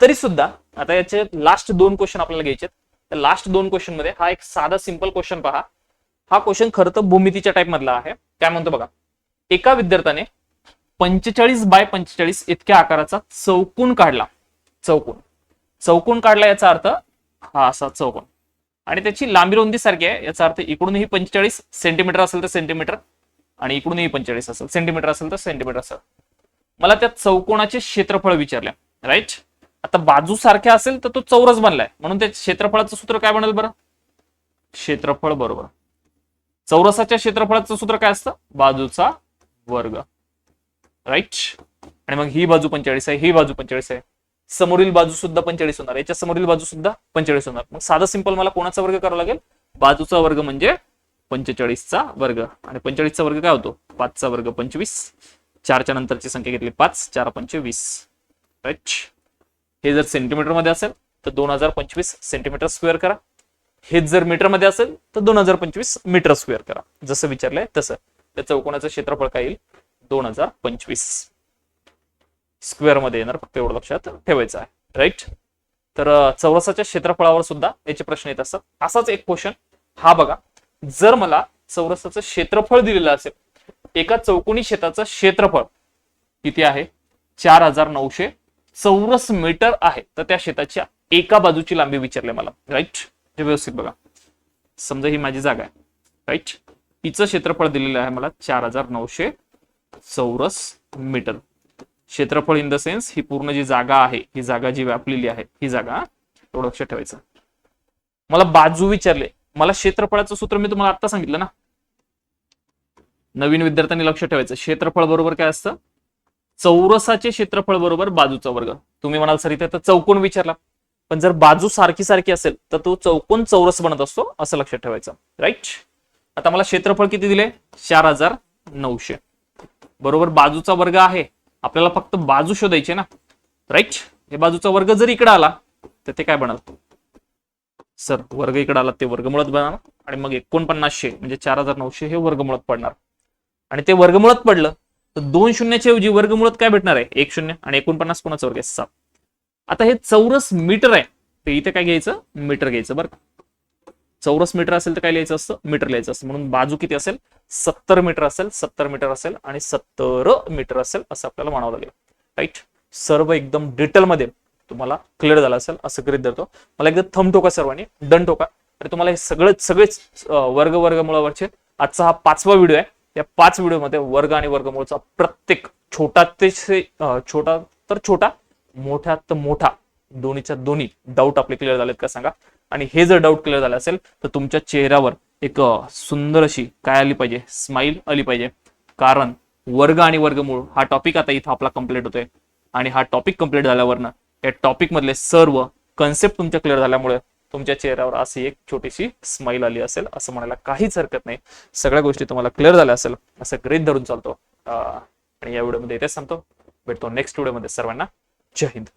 तरी सुद्धा आता याचे लास्ट 2 क्वेश्चन आपल्याला घ्यायचे. तर लास्ट 2 क्वेश्चन मध्ये हा एक साधा सिंपल क्वेश्चन पहा. हा क्वेश्चन खरं तर भूमितीच्या टाईप मधला आहे. काय म्हणतो बघा, एका विद्यार्थ्याने 45x45 इतक्या आकाराचा चौकोन काढला. चौकोन काढला याचा अर्थ हा असा चौकोन, आणि त्याची लांबी रुंदी सारखी आहे, याचा अर्थ इकडूनही 45 सेंटीमीटर असेल तर सेंटीमीटर, आणि इकडूनही 45 असेल सेंटीमीटर असेल तर सेंटीमीटर असेल. मला त्या चौकोनाचे क्षेत्रफळ विचारले, राईट? आता बाजू सारख्या असेल तर तो चौरस बनलाय, म्हणून त्या क्षेत्रफळाचं सूत्र काय बनेल बरं? क्षेत्रफळ बरोबर चौरसाच्या क्षेत्रफळाचं सूत्र काय असतं? बाजूचा वर्ग, राईट? आणि मग ही बाजू 45 आहे, ही बाजू 45 आहे, समोरील बाजू सुद्धा 45 होणार, याच्या समोरील बाजू सुद्धा 45 होणार. मग साधं सिंपल मला कोणाचा वर्ग करावा लागेल? बाजूचा वर्ग म्हणजे 45चा वर्ग. आणि 45चा वर्ग काय होतो? 5चा वर्ग 25. 4च्या नंतरची संख्या घेतली 5, 4 5 20, राईट? हे जर सेंटीमीटर मध्ये असेल तर 2025 सेंटीमीटर स्क्वेअर करा. हे जर मीटर मध्ये असेल तर 2025 मीटर स्क्वेअर करा. जसं विचारलंय तसं. त्या चौकोनाचं क्षेत्रफळ काय येईल? 2025 स्क्वेअर मध्ये येणार, फक्त एवढं लक्षात ठेवायचं आहे, राईट? तर चौरसाच्या क्षेत्रफळावर सुद्धा याचे प्रश्न येत असतात. असाच एक क्वेश्चन हा बघा, जर मला चौरसाचं क्षेत्रफळ दिलेलं असेल, एका चौकोनी शेताचं क्षेत्रफळ किती आहे? 4900 चौरस मीटर आहे, तर त्या शेताच्या एका बाजूची लांबी विचारली मला, राईट? हे व्यवस्थित बघा. समजा ही माझी जागा आहे, राईट? हिचं क्षेत्रफळ दिलेलं आहे मला 4900 चौरस मीटर. क्षेत्रफळ इन द सेन्स ही पूर्ण जी जागा आहे, ही जागा जी व्यापलेली आहे, ही जागा, एवढं लक्षात ठेवायचं. मला बाजू विचारले, मला क्षेत्रफळाचं सूत्र मी तुम्हाला आता सांगितलं ना. नवीन विद्यार्थ्यांनी लक्ष ठेवायचं, क्षेत्रफळ बरोबर काय असतं? चौरसाचे क्षेत्रफळ बरोबर बाजूचा वर्ग. तुम्ही म्हणाल सर इथे तर चौकोन विचारला, पण जर बाजू सारखी सारखी असेल तर तो चौकोन चौरस बनत असतो, असं लक्षात ठेवायचं, राईट? आता मला क्षेत्रफळ किती दिले? 4900 बरोबर बाजूचा वर्ग आहे. आपल्याला फक्त बाजू शोधायची ना, राईट? हे बाजूचा वर्ग जर इकडे आला तर ते काय बनल? सर वर्ग इकडे आला ते वर्गमुळात बनणार, आणि मग 4900 म्हणजे 4900 हे वर्गमुळात पडणार. आणि ते वर्गमुळात पडलं तर 2 शून्याच्या ऐवजी वर्गमुळात काय भेटणार आहे 1 शून्य आणि 49 कोणाचा वर्ग आहे 7. आता हे चौरस मीटर आहे तर इथे काय घ्यायचं मीटर घ्यायचं बरं का. चौरस मीटर असेल तर काय लिहायचं असतं मीटर लिहायचं असतं. म्हणून बाजू किती असेल 70 मीटर असेल 70 मीटर असेल आणि 70 मीटर असेल असं आपल्याला म्हणावं लागेल. राईट. सर्व एकदम डिटेलमध्ये तुम्हाला क्लिअर झालं असेल असं गृहीत धरतो. मला एकदा थंब ठोका सर्वांनी डन ठोका. तर तुम्हाला हे सगळेच वर्गमुळावरचे आजचा हा 5वा व्हिडिओ आहे. या 5 व्हिडिओमध्ये वर्ग आणि वर्गमूळचा प्रत्येक छोटा तर छोटा मोठ्यात मोठा दोन्हीच्या दोन्ही डाऊट आपले क्लिअर झालेत का सांगा. आणि हे जर डाऊट क्लिअर झाले असेल तर तुमच्या चेहऱ्यावर एक सुंदर अशी काय आली पाहिजे स्माइल आली पाहिजे. कारण वर्ग आणि वर्गमूळ हा टॉपिक आता इथं आपला कंप्लीट होतोय. आणि हा टॉपिक कंप्लीट झाल्यावरनं या टॉपिक मधले सर्व कन्सेप्ट तुमच्या क्लिअर झाल्यामुळे तुमच्या चेहऱ्यावर अशी एक छोटीशी स्माइल आली असेल असं म्हणायला काहीच हरकत नाही. सगळ्या गोष्टी तुम्हाला क्लिअर झाल्या असेल असं गृहीत धरून चालतो. आणि या व्हिडिओमध्ये इथेच सांगतो. भेटतो नेक्स्ट व्हिडिओमध्ये. सर्वांना जय हिंद.